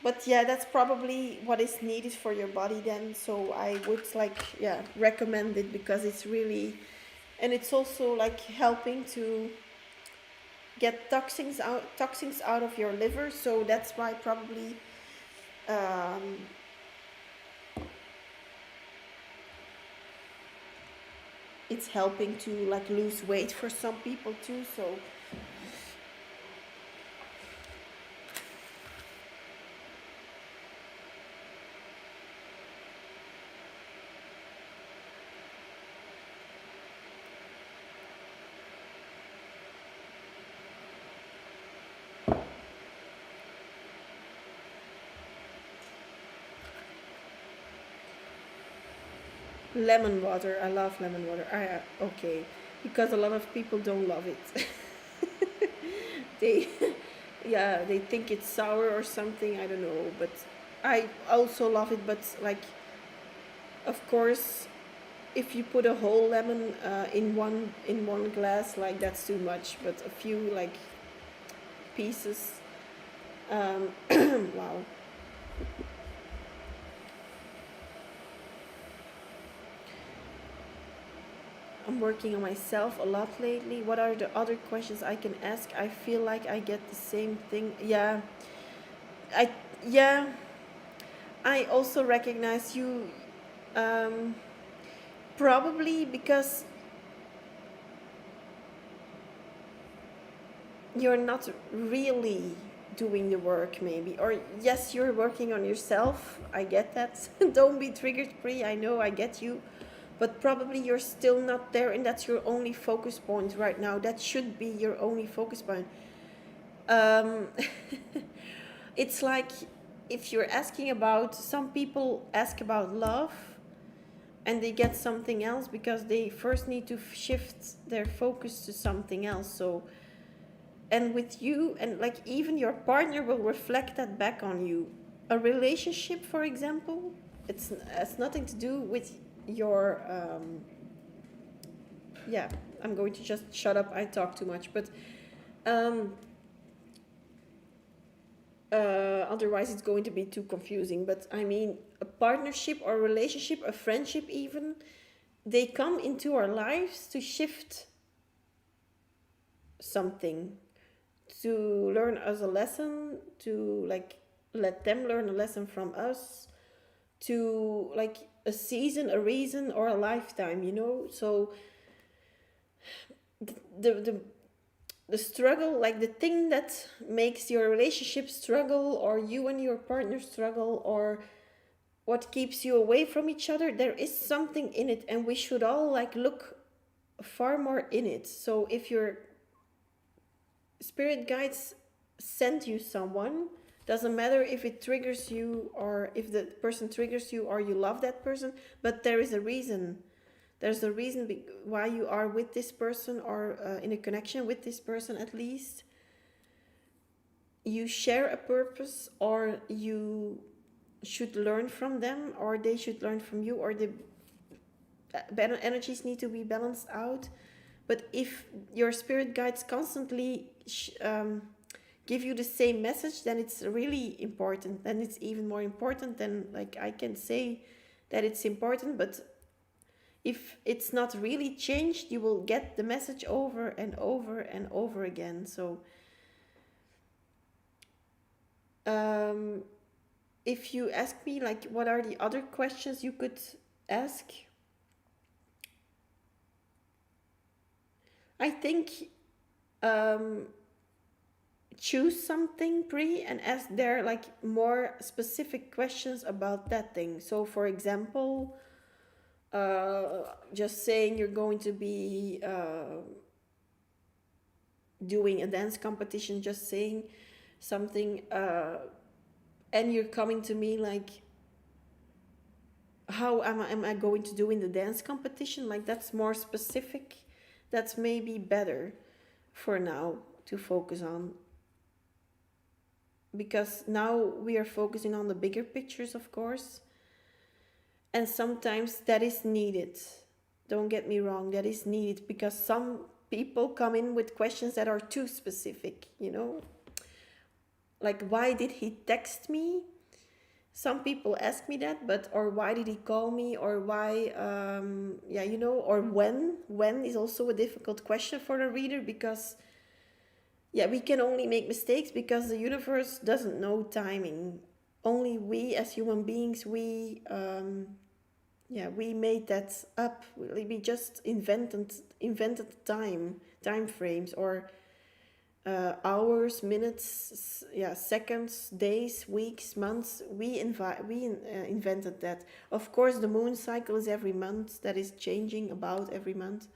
But yeah, that's probably what is needed for your body then. So I would like, yeah, recommend it because it's really, and it's also like helping to get toxins out of your liver. So that's why probably um, it's helping to like lose weight for some people too. So lemon water, I love lemon water. Okay, because a lot of people don't love it. They, yeah, they think it's sour or something. I don't know, but I also love it. But like, of course, if you put a whole lemon in one glass, like that's too much. But a few like pieces, wow. I'm working on myself a lot lately. What are the other questions I can ask? I feel like I get the same thing. Yeah, I yeah. I also recognize you. Um, Probably because you're not really doing the work, maybe. Or yes, you're working on yourself. I get that. Don't be triggered, Pri. I know, I get you. But probably you're still not there, and that's your only focus point right now. That should be your only focus point. Um, it's like if you're asking about, some people ask about love and they get something else because they first need to shift their focus to something else. So, and with you, and like even your partner will reflect that back on you. A relationship, for example, it has nothing to do with your yeah, I'm going to just shut up, I talk too much. But um Otherwise it's going to be too confusing. But I mean, a partnership or relationship, a friendship even, they come into our lives to shift something, to learn us a lesson, to like let them learn a lesson from us, to like a season, a reason, or a lifetime, you know. So the the the struggle, like the thing that makes your relationship struggle, or you and your partner struggle, or what keeps you away from each other, there is something in it, and we should all like look far more in it. So if your spirit guides send you someone, doesn't matter if it triggers you or if the person triggers you or you love that person, but there is a reason. There's a reason why you are with this person, or in a connection with this person. At least you share a purpose, or you should learn from them, or they should learn from you, or the energies need to be balanced out. But if your spirit guides constantly give you the same message, then it's really important. Then it's even more important than like I can say that it's important. But if it's not really changed, you will get the message over and over and over again. So if you ask me like what are the other questions you could ask, I think choose something pre and ask there like more specific questions about that thing. So for example, just saying you're going to be doing a dance competition, just saying something, and you're coming to me like, how am I going to do in the dance competition? Like that's more specific. That's maybe better for now to focus on, because now we are focusing on the bigger pictures, of course, and sometimes that is needed. Don't get me wrong, that is needed, because some people come in with questions that are too specific, you know, like why did he text me? Some people ask me that, but or why did he call me, or why yeah, you know, or when is also a difficult question for the reader, because yeah, we can only make mistakes because the universe doesn't know timing. Only we as human beings, we made that up. We just invented time frames, or hours, minutes, seconds, days, weeks, months. We invented that. Of course, the moon cycle is every month. That is changing about every month,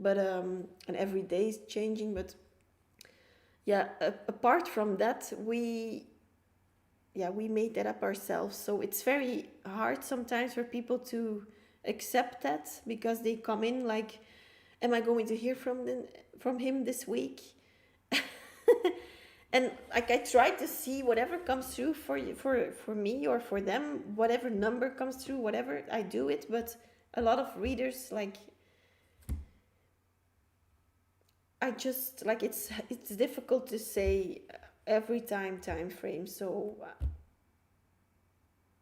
but and every day is changing. But yeah, apart from that, we made that up ourselves. So it's very hard sometimes for people to accept that, because they come in like, am I going to hear from him this week? And like I try to see whatever comes through for you, for me or for them, whatever number comes through, whatever, I do it. But a lot of readers, like, I just like, it's difficult to say every time frame. So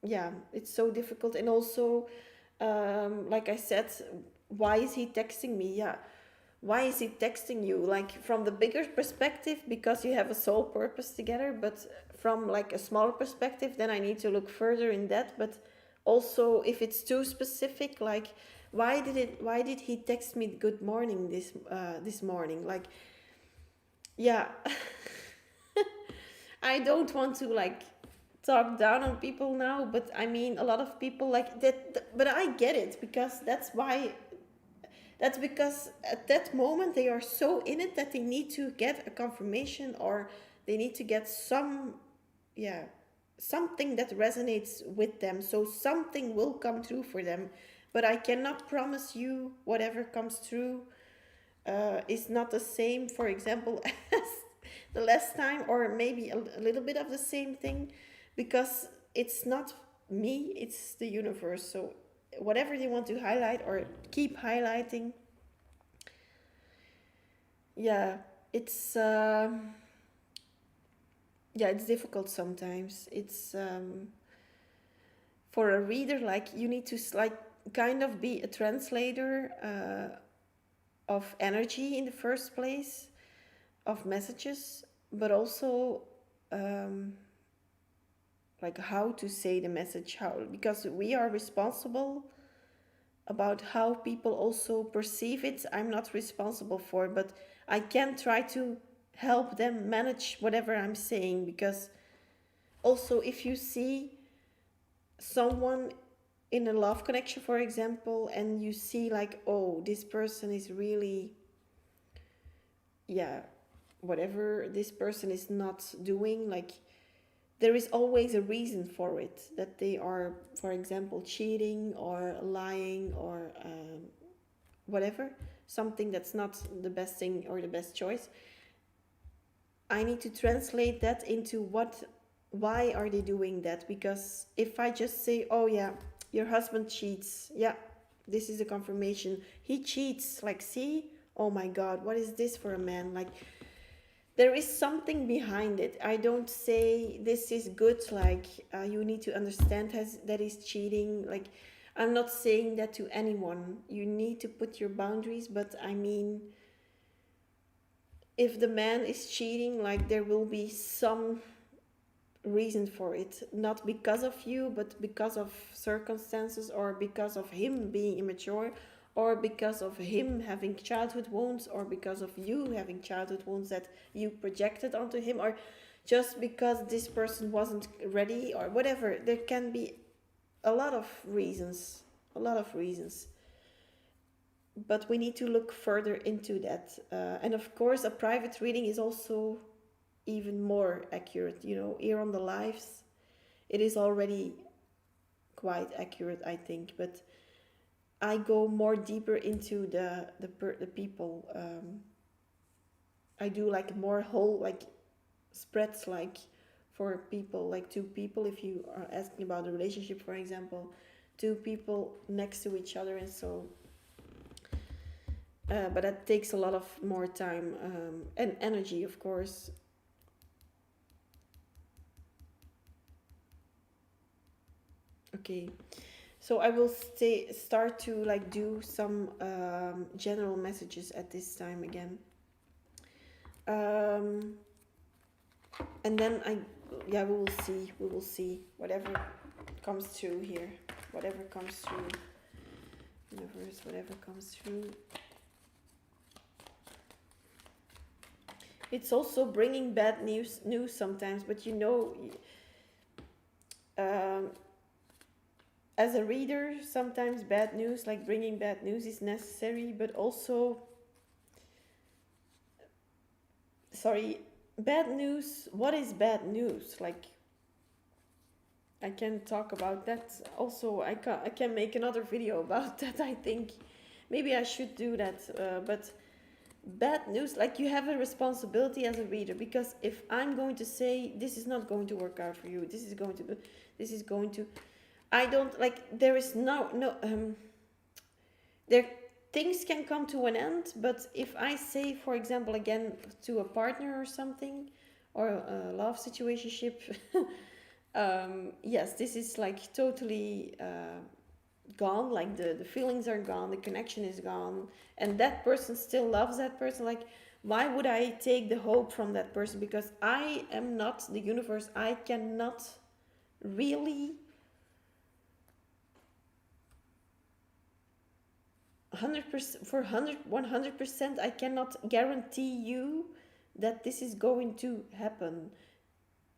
yeah, it's so difficult. And also like I said, why is he texting me? Yeah, why is he texting you? Like from the bigger perspective, because you have a soul purpose together. But from like a smaller perspective, then I need to look further in that. But also if it's too specific, like why did he text me good morning this morning? Like, yeah. I don't want to like talk down on people now, but I mean a lot of people like that, but I get it, because that's because at that moment they are so in it that they need to get a confirmation, or they need to get something that resonates with them. So something will come through for them, but I cannot promise you whatever comes through is not the same, for example, as the last time, or maybe a little bit of the same thing, because it's not me, it's the universe. So whatever they want to highlight or keep highlighting, yeah, it's yeah, it's difficult sometimes. It's for a reader, like you need to like kind of be a translator of energy in the first place, of messages, but also um, like how to say the message, how, because we are responsible about how people also perceive it. I'm not responsible for, but I can try to help them manage whatever I'm saying, because also if you see someone in a love connection, for example, and you see like, oh, this person is really, yeah, whatever this person is not doing, like there is always a reason for it, that they are, for example, cheating or lying or whatever, something that's not the best thing or the best choice. I need to translate that into what, why are they doing that? Because if I just say, oh yeah, your husband cheats, yeah, this is a confirmation, he cheats, like, see, oh my god, what is this for a man? Like, there is something behind it. I don't say this is good, like you need to understand that he's cheating. Like, I'm not saying that to anyone. You need to put your boundaries, but I mean, if the man is cheating, like there will be some reason for it, not because of you, but because of circumstances, or because of him being immature, or because of him having childhood wounds, or because of you having childhood wounds that you projected onto him, or just because this person wasn't ready, or whatever. There can be a lot of reasons, a lot of reasons, but we need to look further into that. And of course, a private reading is also even more accurate. You know, here on the lives, it is already quite accurate, I think. But I go more deeper into the people. I do like more whole, like spreads, like for people, like two people. If you are asking about a relationship, for example, two people next to each other, and so. But that takes a lot of more time and energy, of course. Okay, so I will start to like do some general messages at this time again, um, and then yeah, we will see whatever comes through here, whatever comes through, universe, whatever comes through. It's also bringing bad news sometimes, but you know, um, as a reader, sometimes bad news, like bringing bad news, is necessary, but also, sorry, bad news. What is bad news? Like, I can talk about that. Also, I can make another video about that. I think maybe I should do that. But bad news, like you have a responsibility as a reader, because if I'm going to say this is not going to work out for you, this is going to, I don't like. There is there, things can come to an end, but if I say, for example, again, to a partner or something, or a love situationship, yes, this is like totally gone. Like the feelings are gone, the connection is gone, and that person still loves that person. Like, why would I take the hope from that person? Because I am not the universe. I cannot really 100% for 100%, I cannot guarantee you that this is going to happen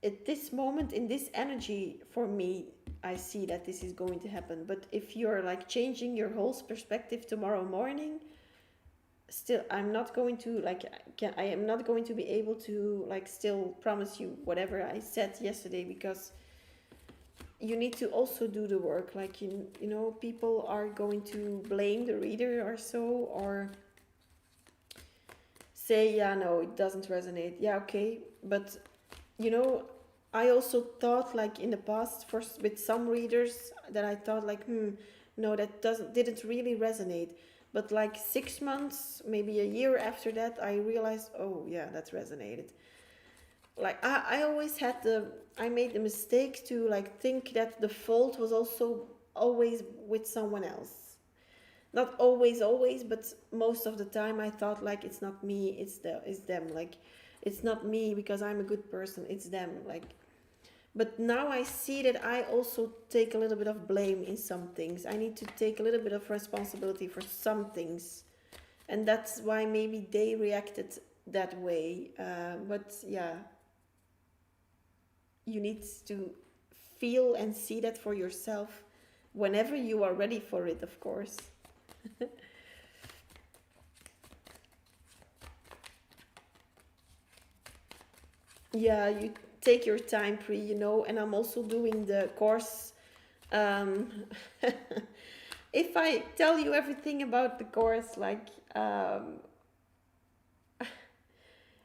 at this moment, in this energy. For me, I see that this is going to happen. But if you're like changing your whole perspective tomorrow morning, still I'm not going to like, I am not going to be able to like still promise you whatever I said yesterday, because you need to also do the work. Like, you know, people are going to blame the reader or so, or say, yeah, no, it doesn't resonate. Yeah, okay, but you know, I also thought, like in the past, for with some readers, that I thought like, no, that didn't really resonate. But like 6 months, maybe a year after that, I realized, oh yeah, that resonated. like I always had I made the mistake to like think that the fault was also always with someone else. Not always, but most of the time I thought like it's not me, it's them. Like it's not me because I'm a good person, it's them. Like, but now I see that I also take a little bit of blame in some things. I need to take a little bit of responsibility for some things, and that's why maybe they reacted that way. But yeah, you need to feel and see that for yourself whenever you are ready for it, of course. Yeah, you take your time, Pri, and I'm also doing the course. Um, if I tell you everything about the course, like,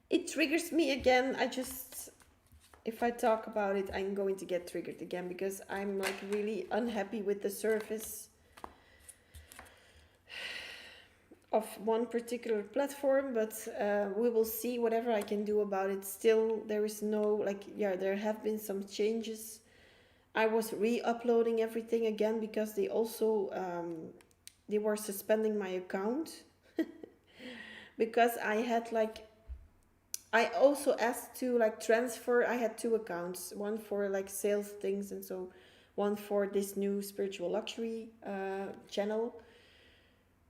it triggers me again. If I talk about it, I'm going to get triggered again because I'm like really unhappy with the service of one particular platform, but we will see whatever I can do about it. Still, there is no, like, yeah, there have been some changes. I was re-uploading everything again because they also they were suspending my account because I had like, I also asked to like transfer. I had two accounts, one for like sales things, and so one for this new spiritual luxury channel.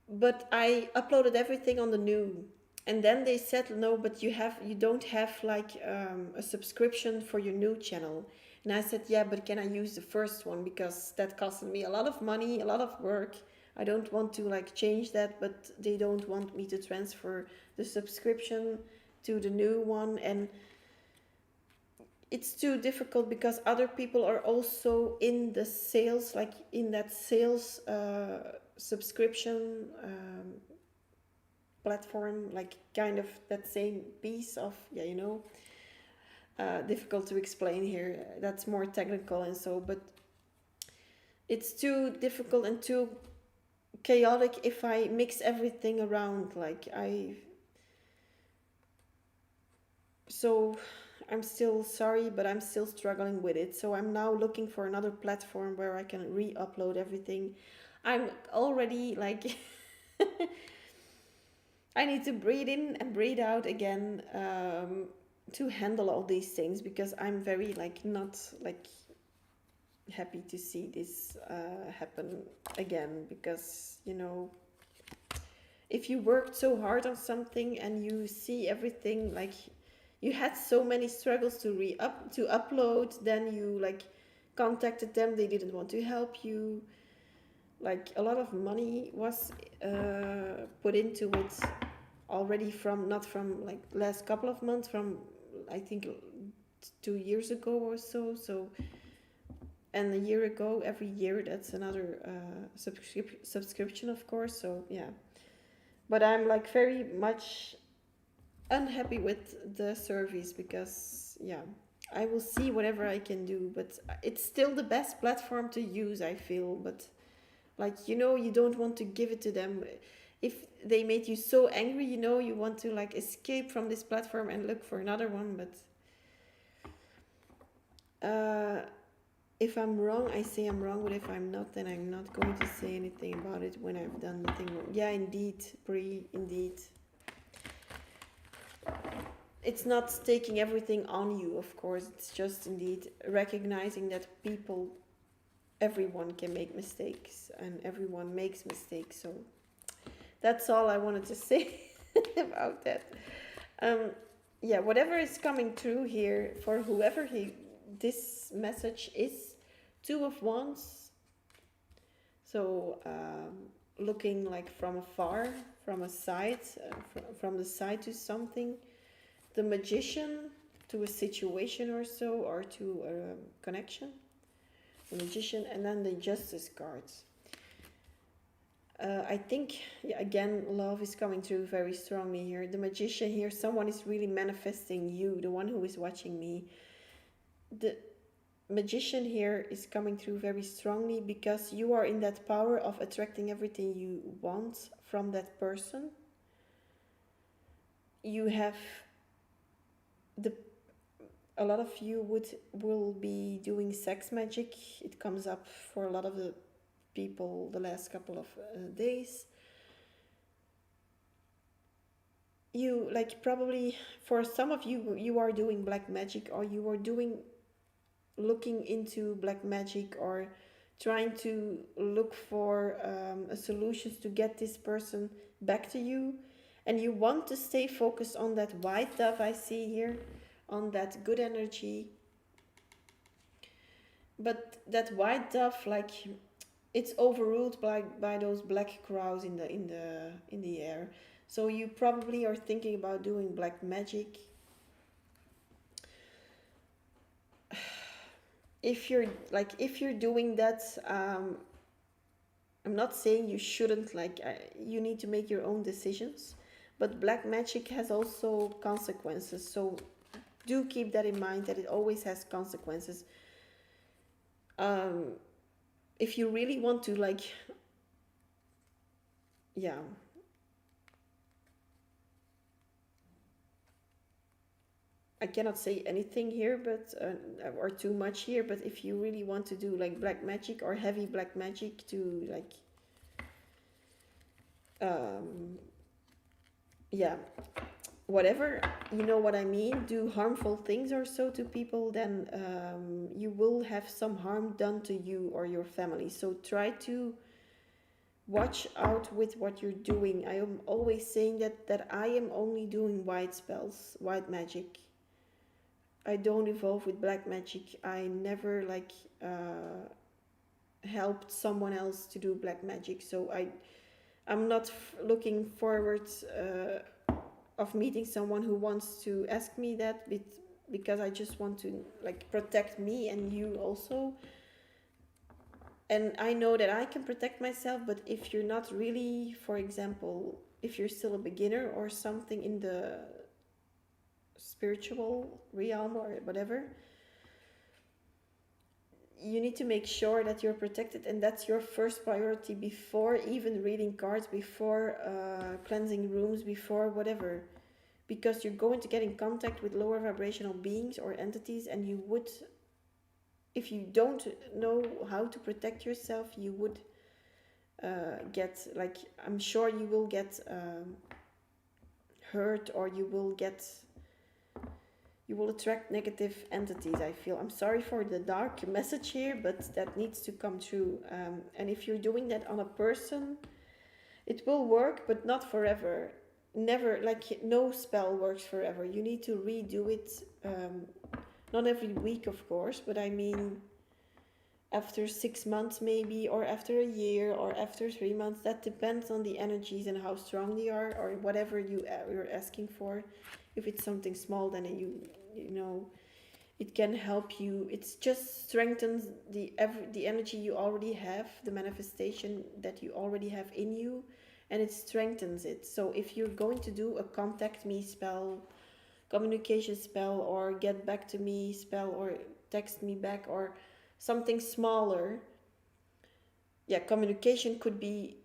But I uploaded everything on the new, and then they said no, but you don't have like a subscription for your new channel. And I said, yeah, but can I use the first one because that costed me a lot of money, a lot of work. I don't want to like change that, but they don't want me to transfer the subscription to the new one. And it's too difficult because other people are also in the sales, like in that sales subscription platform, like kind of that same piece of, yeah, difficult to explain here. That's more technical, and so, but it's too difficult and too chaotic if I mix everything around. So I'm still sorry, but I'm still struggling with it. So I'm now looking for another platform where I can re-upload everything. I'm already like I need to breathe in and breathe out again, to handle all these things because I'm very like not like happy to see this happen again because if you worked so hard on something and you see everything like you had so many struggles to upload, then you like contacted them, they didn't want to help you, like a lot of money was put into it already, from not from like last couple of months, from I think 2 years ago or so. So, and a year ago, every year that's another subscription, of course. So yeah, but I'm like very much unhappy with the service because yeah, I will see whatever I can do, but it's still the best platform to use, I feel. But like, you don't want to give it to them if they made you so angry, you want to like escape from this platform and look for another one. But if I'm wrong, I say I'm wrong, but if I'm not, then I'm not going to say anything about it when I've done nothing wrong. Yeah, indeed, Brie, indeed. It's not taking everything on you, of course. It's just indeed recognizing that everyone can make mistakes and everyone makes mistakes. So that's all I wanted to say about that. Yeah, whatever is coming through here for whoever this message is, Two of Wands. So looking like from afar, from a side, from the side to something. The Magician to a situation or so, or to a connection. The Magician, and then the Justice cards. I think, yeah, again, love is coming through very strongly here. The Magician here, someone is really manifesting you, the one who is watching me. The Magician here is coming through very strongly because you are in that power of attracting everything you want from that person. You have a lot of you will be doing sex magic. It comes up for a lot of the people the last couple of days. You like probably for some of you, you are doing black magic, or you are doing looking into black magic, or trying to look for a solutions to get this person back to you, and you want to stay focused on that white dove I see here, on that good energy. But that white dove, like, it's overruled by those black crows in the air. So you probably are thinking about doing black magic. If you're doing that, I'm not saying you shouldn't, like, you need to make your own decisions, but black magic has also consequences. So do keep that in mind, that it always has consequences. If you really want to, like, yeah, I cannot say anything here, but or too much here. But if you really want to do like black magic or heavy black magic to like, yeah, whatever, you know what I mean, do harmful things or so to people, then you will have some harm done to you or your family. So try to watch out with what you're doing. I am always saying that I am only doing white spells, white magic. I don't evolve with black magic. I never like helped someone else to do black magic. So I'm not looking forward of meeting someone who wants to ask me that, because I just want to like protect me and you also. And I know that I can protect myself, but if you're not really, for example, if you're still a beginner or something in the spiritual realm or whatever, you need to make sure that you're protected, and that's your first priority before even reading cards, before cleansing rooms, before whatever, because you're going to get in contact with lower vibrational beings or entities, and you would, if you don't know how to protect yourself, you would get, like, I'm sure you will get hurt, or you will attract negative entities, I feel. I'm sorry for the dark message here, but that needs to come true. And if you're doing that on a person, it will work, but not forever. Never, like, no spell works forever. You need to redo it, not every week, of course, but I mean, after 6 months maybe, or after a year, or after 3 months. That depends on the energies and how strong they are, or whatever you're asking for. If it's something small, then you know, it can help you. It just strengthens the energy you already have, the manifestation that you already have in you, and it strengthens it. So if you're going to do a contact me spell, communication spell, or get back to me spell, or text me back, or something smaller, yeah, communication could be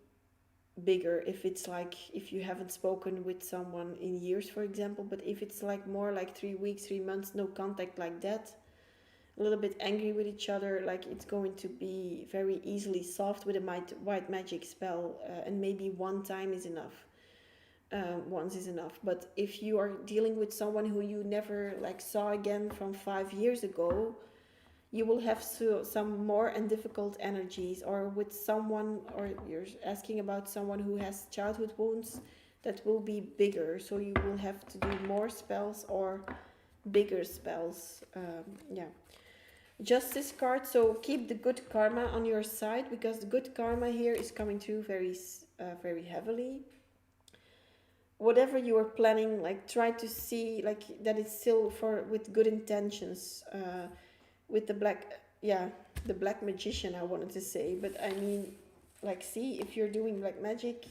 bigger if it's like, if you haven't spoken with someone in years, for example. But if it's like more like 3 weeks, 3 months, no contact, like that, a little bit angry with each other, like, it's going to be very easily solved with a white magic spell, and maybe one time is enough. Once is enough. But if you are dealing with someone who you never like saw again from 5 years ago, you will have some more and difficult energies, or with someone, or you're asking about someone who has childhood wounds, that will be bigger. So you will have to do more spells or bigger spells. Yeah, Justice card. So keep the good karma on your side, because the good karma here is coming through very heavily. Whatever you are planning, like, try to see like that it's still with good intentions. With the the black magician, I wanted to say, but I mean, like, see, if you're doing black magic,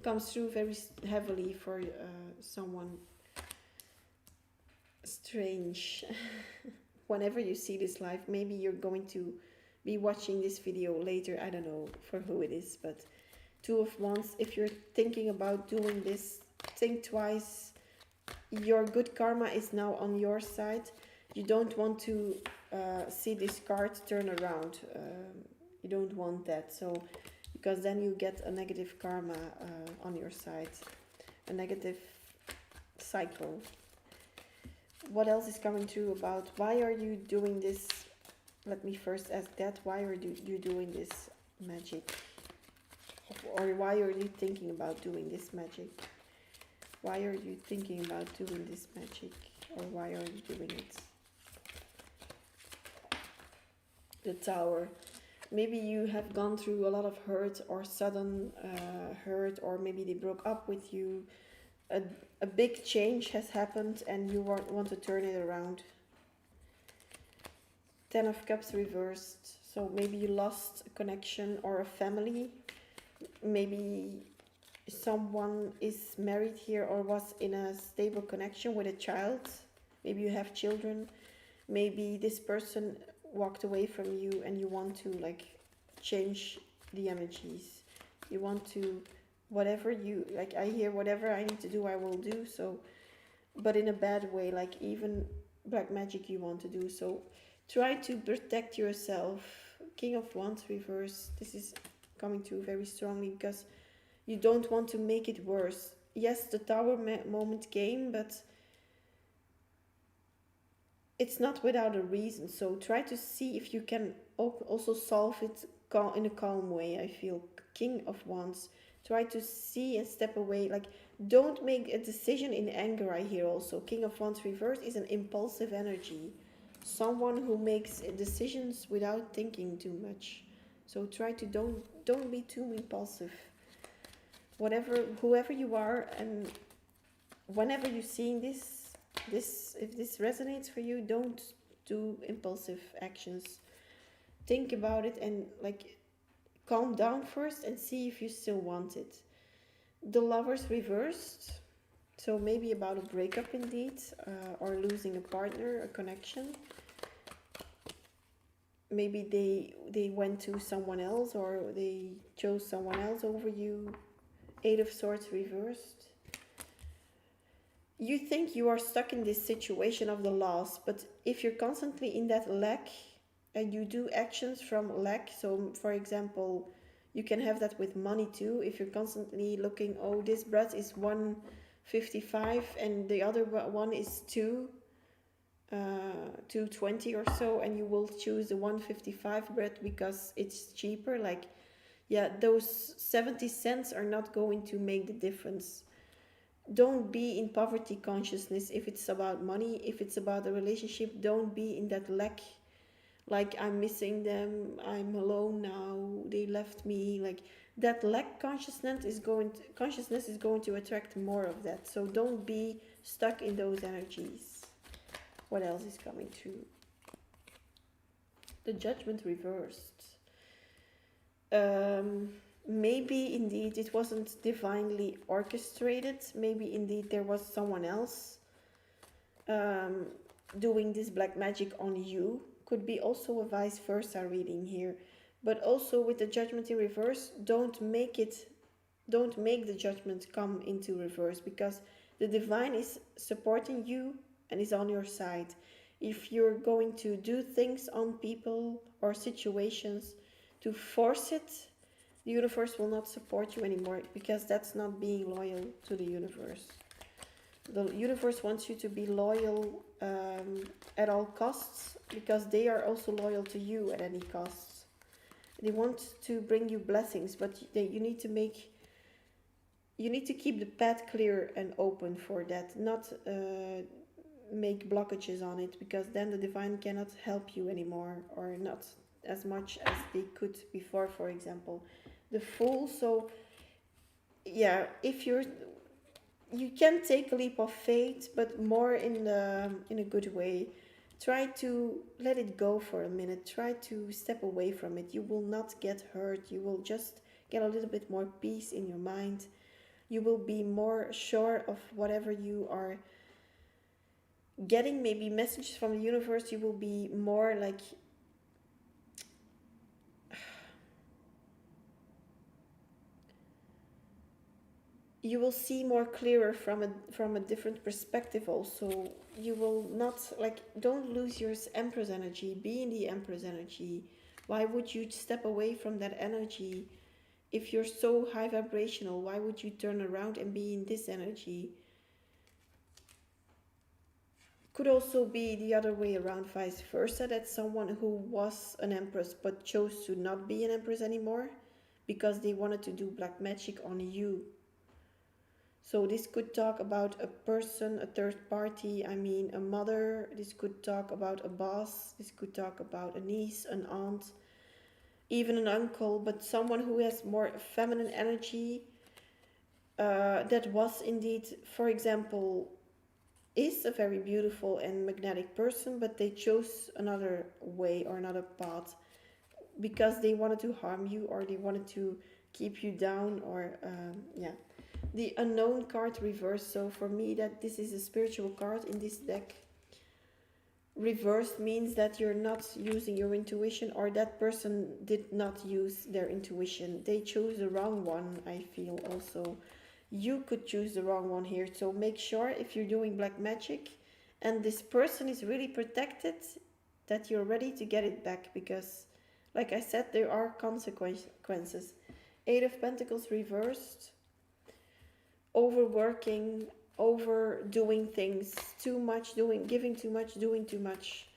comes through very heavily for someone strange. Whenever you see this live, maybe you're going to be watching this video later, I don't know for who it is, but Two of Wands, if you're thinking about doing this, think twice. Your good karma is now on your side. You don't want to see this card turn around. You don't want that. So, because then you get a negative karma on your side, a negative cycle. What else is coming through about why are you doing this? Let me first ask that. Why are you doing this magic? Or why are you thinking about doing this magic? Why are you thinking about doing this magic? Or why are you doing it? The Tower. Maybe you have gone through a lot of hurt or sudden hurt, or maybe they broke up with you. A big change has happened and you want to turn it around. Ten of Cups reversed. So maybe you lost a connection or a family. Maybe someone is married here or was in a stable connection with a child. Maybe you have children. Maybe this person walked away from you and you want to like change the energies. You want to, whatever you, like I hear whatever I need to do, I will do. So, but in a bad way, like even black magic you want to do. So try to protect yourself. King of Wands reverse. This is coming through very strongly because you don't want to make it worse. Yes, the Tower moment came, but it's not without a reason. So try to see if you can also solve it in a calm way. I feel King of Wands. Try to see and step away. Like, don't make a decision in anger, I hear also. King of Wands reverse is an impulsive energy. Someone who makes decisions without thinking too much. So try to don't be too impulsive. Whoever you are, and whenever you're seeing this, if this resonates for you, don't do impulsive actions. Think about it and like calm down first and see if you still want it. The Lovers reversed, so maybe about a breakup indeed, or losing a partner, a connection. Maybe they went to someone else or they chose someone else over you. Eight of Swords reversed. You think you are stuck in this situation of the loss, but if you're constantly in that lack and you do actions from lack, so for example, you can have that with money too. If you're constantly looking, oh, this bread is 1.55 and the other one is 2.20 or so, and you will choose the 1.55 bread because it's cheaper. Like, yeah, those 70 cents are not going to make the difference. Don't be in poverty consciousness if it's about money. If it's about a relationship, don't be in that lack. Like, I'm missing them, I'm alone now, they left me. Like, that lack consciousness is going to attract more of that. So don't be stuck in those energies. What else is coming through? The Judgment reversed. Maybe indeed it wasn't divinely orchestrated. Maybe indeed there was someone else doing this black magic on you. Could be also a vice versa reading here. But also with the Judgment in reverse, don't make the Judgment come into reverse, because the divine is supporting you and is on your side. If you're going to do things on people or situations to force it, the universe will not support you anymore, because that's not being loyal to the universe. The universe wants you to be loyal at all costs, because they are also loyal to you at any costs. They want to bring you blessings, but you need to keep the path clear and open for that, not make blockages on it, because then the divine cannot help you anymore, or not as much as they could before, for example. The Fool. So yeah, if you can take a leap of faith, but more in a good way. Try to let it go for a minute. Try to step away from it. You will not get hurt. You will just get a little bit more peace in your mind. You will be more sure of whatever you are getting, maybe messages from the universe. You will be more like, you will see more clearer from a different perspective also. You will not, like, don't lose your Empress energy. Be in the Empress energy. Why would you step away from that energy? If you're so high vibrational, why would you turn around and be in this energy? Could also be the other way around, vice versa, that someone who was an Empress but chose to not be an Empress anymore because they wanted to do black magic on you. So this could talk about a person, a third party, I mean a mother. This could talk about a boss. This could talk about a niece, an aunt, even an uncle, but someone who has more feminine energy, that was indeed, for example, is a very beautiful and magnetic person, but they chose another way or another path because they wanted to harm you or they wanted to keep you down, or yeah. The unknown card reversed. So for me, that this is a spiritual card in this deck. Reversed means that you're not using your intuition, or that person did not use their intuition. They chose the wrong one, I feel also. You could choose the wrong one here. So make sure if you're doing black magic and this person is really protected, that you're ready to get it back, because like I said, there are consequences. Eight of Pentacles reversed. Overworking, overdoing things, too much, giving too much, doing too much,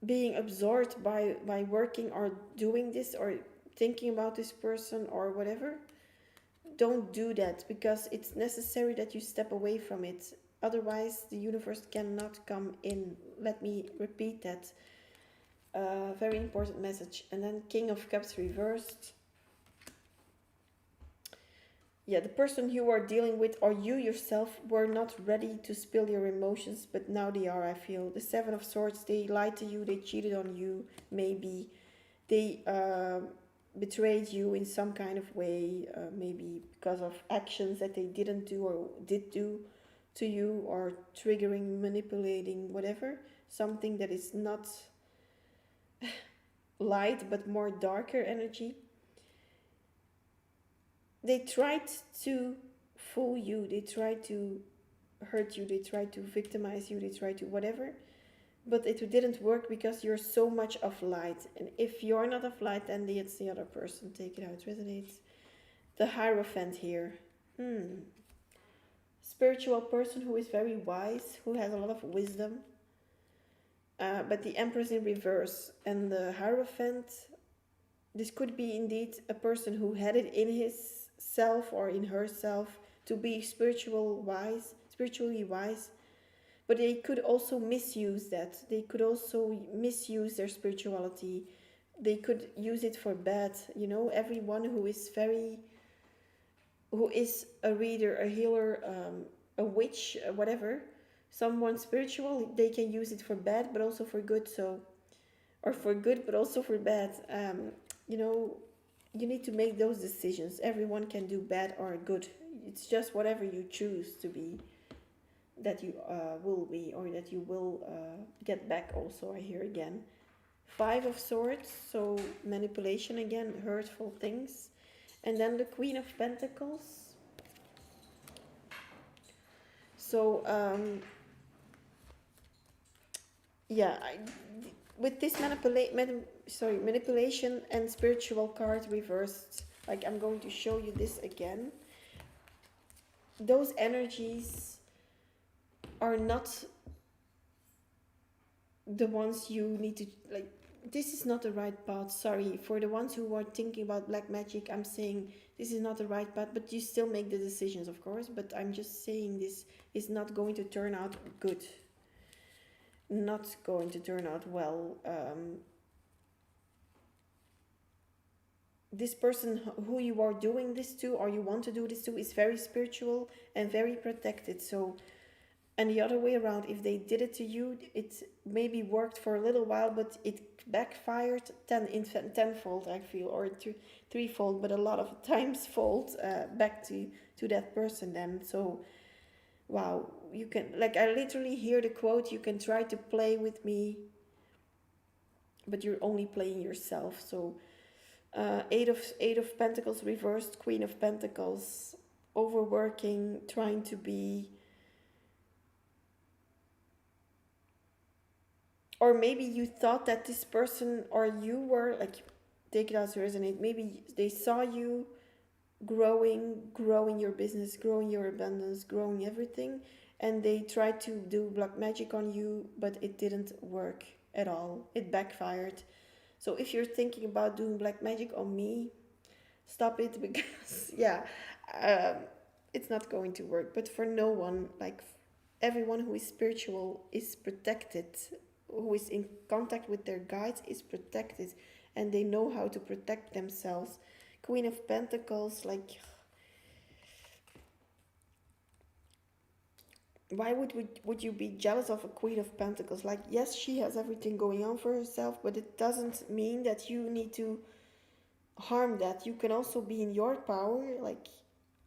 being absorbed by working or doing this or thinking about this person or whatever. Don't do that, because it's necessary that you step away from it. Otherwise, the universe cannot come in. Let me repeat that. Very important message. And then King of Cups reversed. Yeah, the person you are dealing with, or you yourself, were not ready to spill your emotions, but now they are, I feel. The Seven of Swords, they lied to you, they cheated on you, maybe. They betrayed you in some kind of way, maybe because of actions that they didn't do or did do to you, or triggering, manipulating, whatever. Something that is not light, but more darker energy. They tried to fool you, they tried to hurt you, they tried to victimize you, they tried to whatever, but it didn't work because you're so much of light. And if you're not of light, then it's the other person. Take it how it resonates. The Hierophant here. Spiritual person who is very wise, who has a lot of wisdom, but the Empress in reverse. And the Hierophant, this could be indeed a person who had it in his self or in herself to be spiritually wise, but they could also misuse that. They could also misuse their spirituality. They could use it for bad. You know, everyone who is a reader, a healer, a witch, whatever, someone spiritual, they can use it for bad but also for good. So, or for good but also for bad. You know, you need to make those decisions. Everyone can do bad or good. It's just whatever you choose to be, that you will be, or that you will get back also, I hear again. Five of Swords, so manipulation again, hurtful things. And then the Queen of Pentacles. So, yeah, with this manipulation and spiritual card reversed, like I'm going to show you this again. Those energies are not the ones you need to, like, this is not the right path. Sorry for the ones who are thinking about black magic. I'm saying this is not the right path, but you still make the decisions, of course. But I'm just saying this is not going to turn out good. Not going to turn out well. This person who you are doing this to, or you want to do this to, is very spiritual and very protected. So, and the other way around, if they did it to you, it maybe worked for a little while, but it backfired tenfold, I feel, or threefold, but a lot of times fold back to that person then. So, wow, you can, like, I literally hear the quote, you can try to play with me, but you're only playing yourself. So Eight of Pentacles reversed, Queen of Pentacles, overworking, trying to be, or maybe you thought that this person or you were like, take it as resonate. Maybe they saw you growing your business, growing your abundance, growing everything, and they tried to do black magic on you, but it didn't work at all. It backfired. So if you're thinking about doing black magic on me, stop it, because yeah, um, it's not going to work. But for no one, like everyone who is spiritual is protected, who is in contact with their guides is protected, and they know how to protect themselves. Queen of Pentacles, like, why would you be jealous of a Queen of Pentacles? Like, yes, she has everything going on for herself, but it doesn't mean that you need to harm that. You can also be in your power. Like,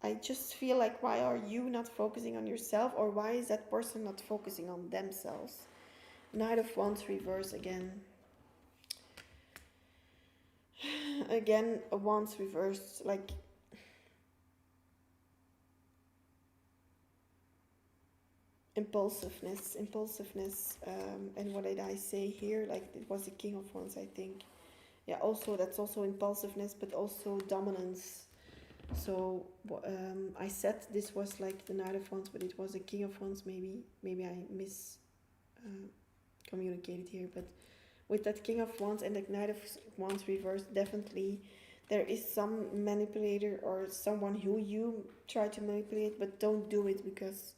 I just feel like, why are you not focusing on yourself, or why is that person not focusing on themselves? Knight of Wands reverse again. Again, a Wands reversed, like, impulsiveness, and what did I say here? Like, it was the King of Wands, I think. Yeah, also that's also impulsiveness, but also dominance. So I said this was like the Knight of Wands, but it was the King of Wands. Maybe I communicated here, but with that King of Wands and the Knight of Wands reversed, definitely there is some manipulator or someone who you try to manipulate, but don't do it, because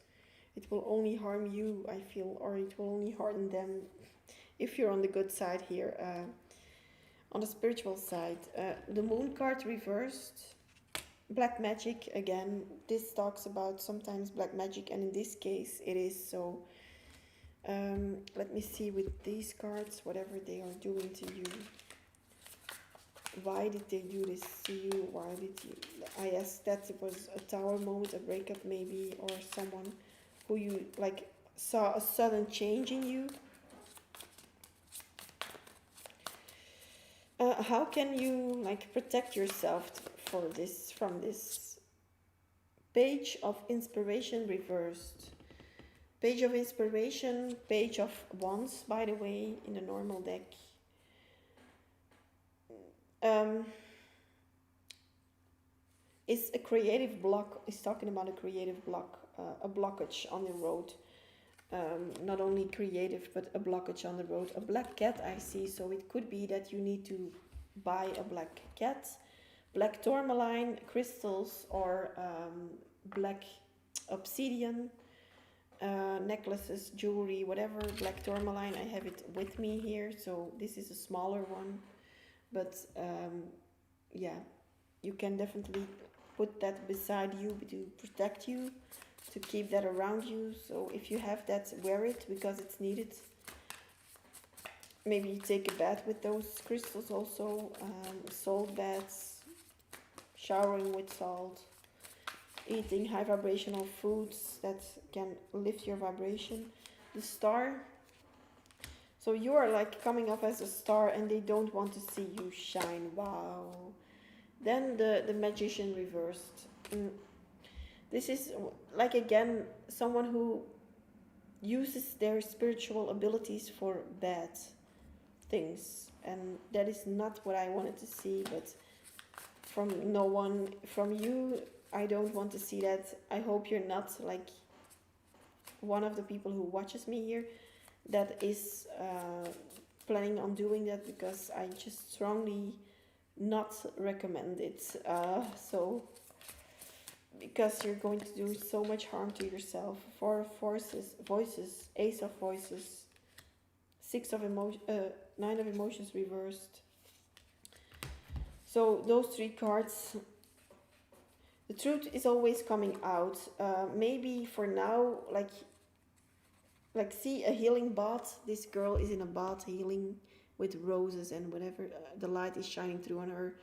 it will only harm you, I feel, or it will only harm them if you're on the good side here. On the spiritual side, the Moon card reversed, black magic again. This talks about sometimes black magic, and in this case it is. So let me see with these cards, whatever they are doing to you. Why did they do this to you? Why did you... I guess that it was a tower moment, a breakup maybe, or someone who you like saw a sudden change in you. How can you like protect yourself from this? Page of Inspiration reversed. Page of Inspiration, Page of Wands, by the way, in the normal deck. Is a creative block, is talking about a creative block, a blockage on the road. Not only creative, but a blockage on the road. A black cat I see, so it could be that you need to buy a black cat, black tourmaline, crystals, or black obsidian, necklaces, jewelry, whatever. Black tourmaline, I have it with me here, so this is a smaller one, but yeah, you can definitely put that beside you to protect you, to keep that around you. So if you have that, wear it, because it's needed. Maybe you take a bath with those crystals also. Salt baths, showering with salt, eating high vibrational foods that can lift your vibration. The Star, so you are like coming up as a star, and they don't want to see you shine. Wow. Then the Magician reversed. This is like, again, someone who uses their spiritual abilities for bad things, and that is not what I wanted to see. But from no one, from you, I don't want to see that. I hope you're not like one of the people who watches me here that is planning on doing that, because I just strongly not recommend it. So because you're going to do so much harm to yourself. Four of voices, Ace of Voices, Nine of Emotions reversed. So those three cards, the truth is always coming out. Maybe for now, like see a healing bath. This girl is in a bath healing with roses and whatever. The light is shining through on her,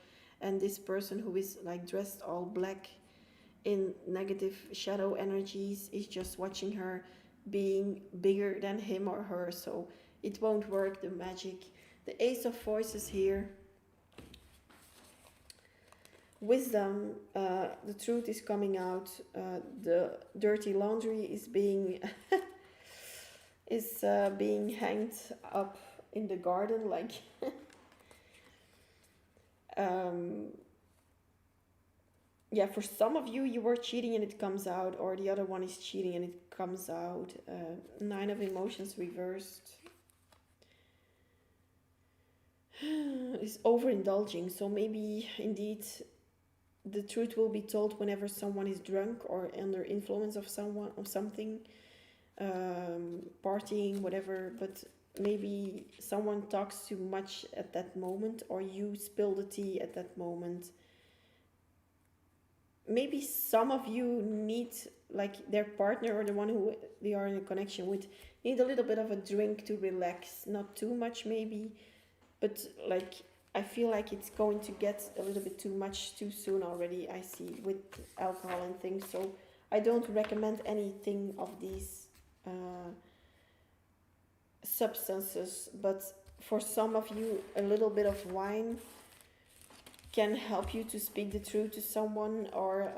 and this person who is like dressed all black in negative shadow energies is just watching her being bigger than him or her. So it won't work, the magic. The Ace of Voices here. wisdom, the truth is coming out, the dirty laundry is being being hanged up in the garden, like yeah, for some of you, you were cheating and it comes out, or the other one is cheating and it comes out. Nine of Emotions reversed is overindulging. So maybe indeed the truth will be told whenever someone is drunk or under influence of someone or something, partying, whatever. But maybe someone talks too much at that moment, or you spill the tea at that moment. Maybe some of you need, like, their partner or the one who they are in a connection with, need a little bit of a drink to relax. Not too much maybe, but like, I feel like it's going to get a little bit too much too soon already, I see, with alcohol and things. So I don't recommend anything of these substances, but for some of you, a little bit of wine can help you to speak the truth to someone, or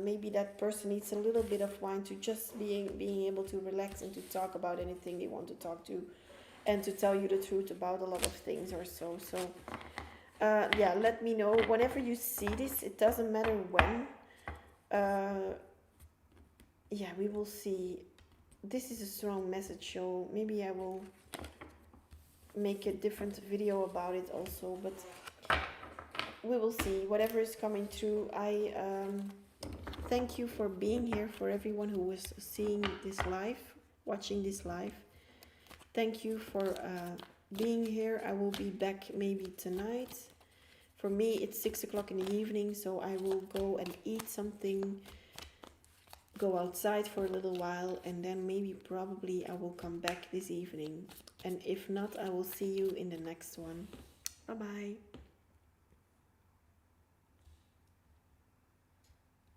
maybe that person needs a little bit of wine to just being able to relax and to talk about anything they want to talk to, and to tell you the truth about a lot of things or so. So yeah, let me know whenever you see this. It doesn't matter when. Yeah, we will see. This is a strong message, so maybe I will make a different video about it also, but we will see. Whatever is coming through, I thank you for being here, for everyone who is seeing this live, watching this live. Thank you for being here. I will be back maybe tonight. For me, it's 6 o'clock in the evening, so I will go and eat something, go outside for a little while, and then maybe probably I will come back this evening. And if not, I will see you in the next one. Bye bye.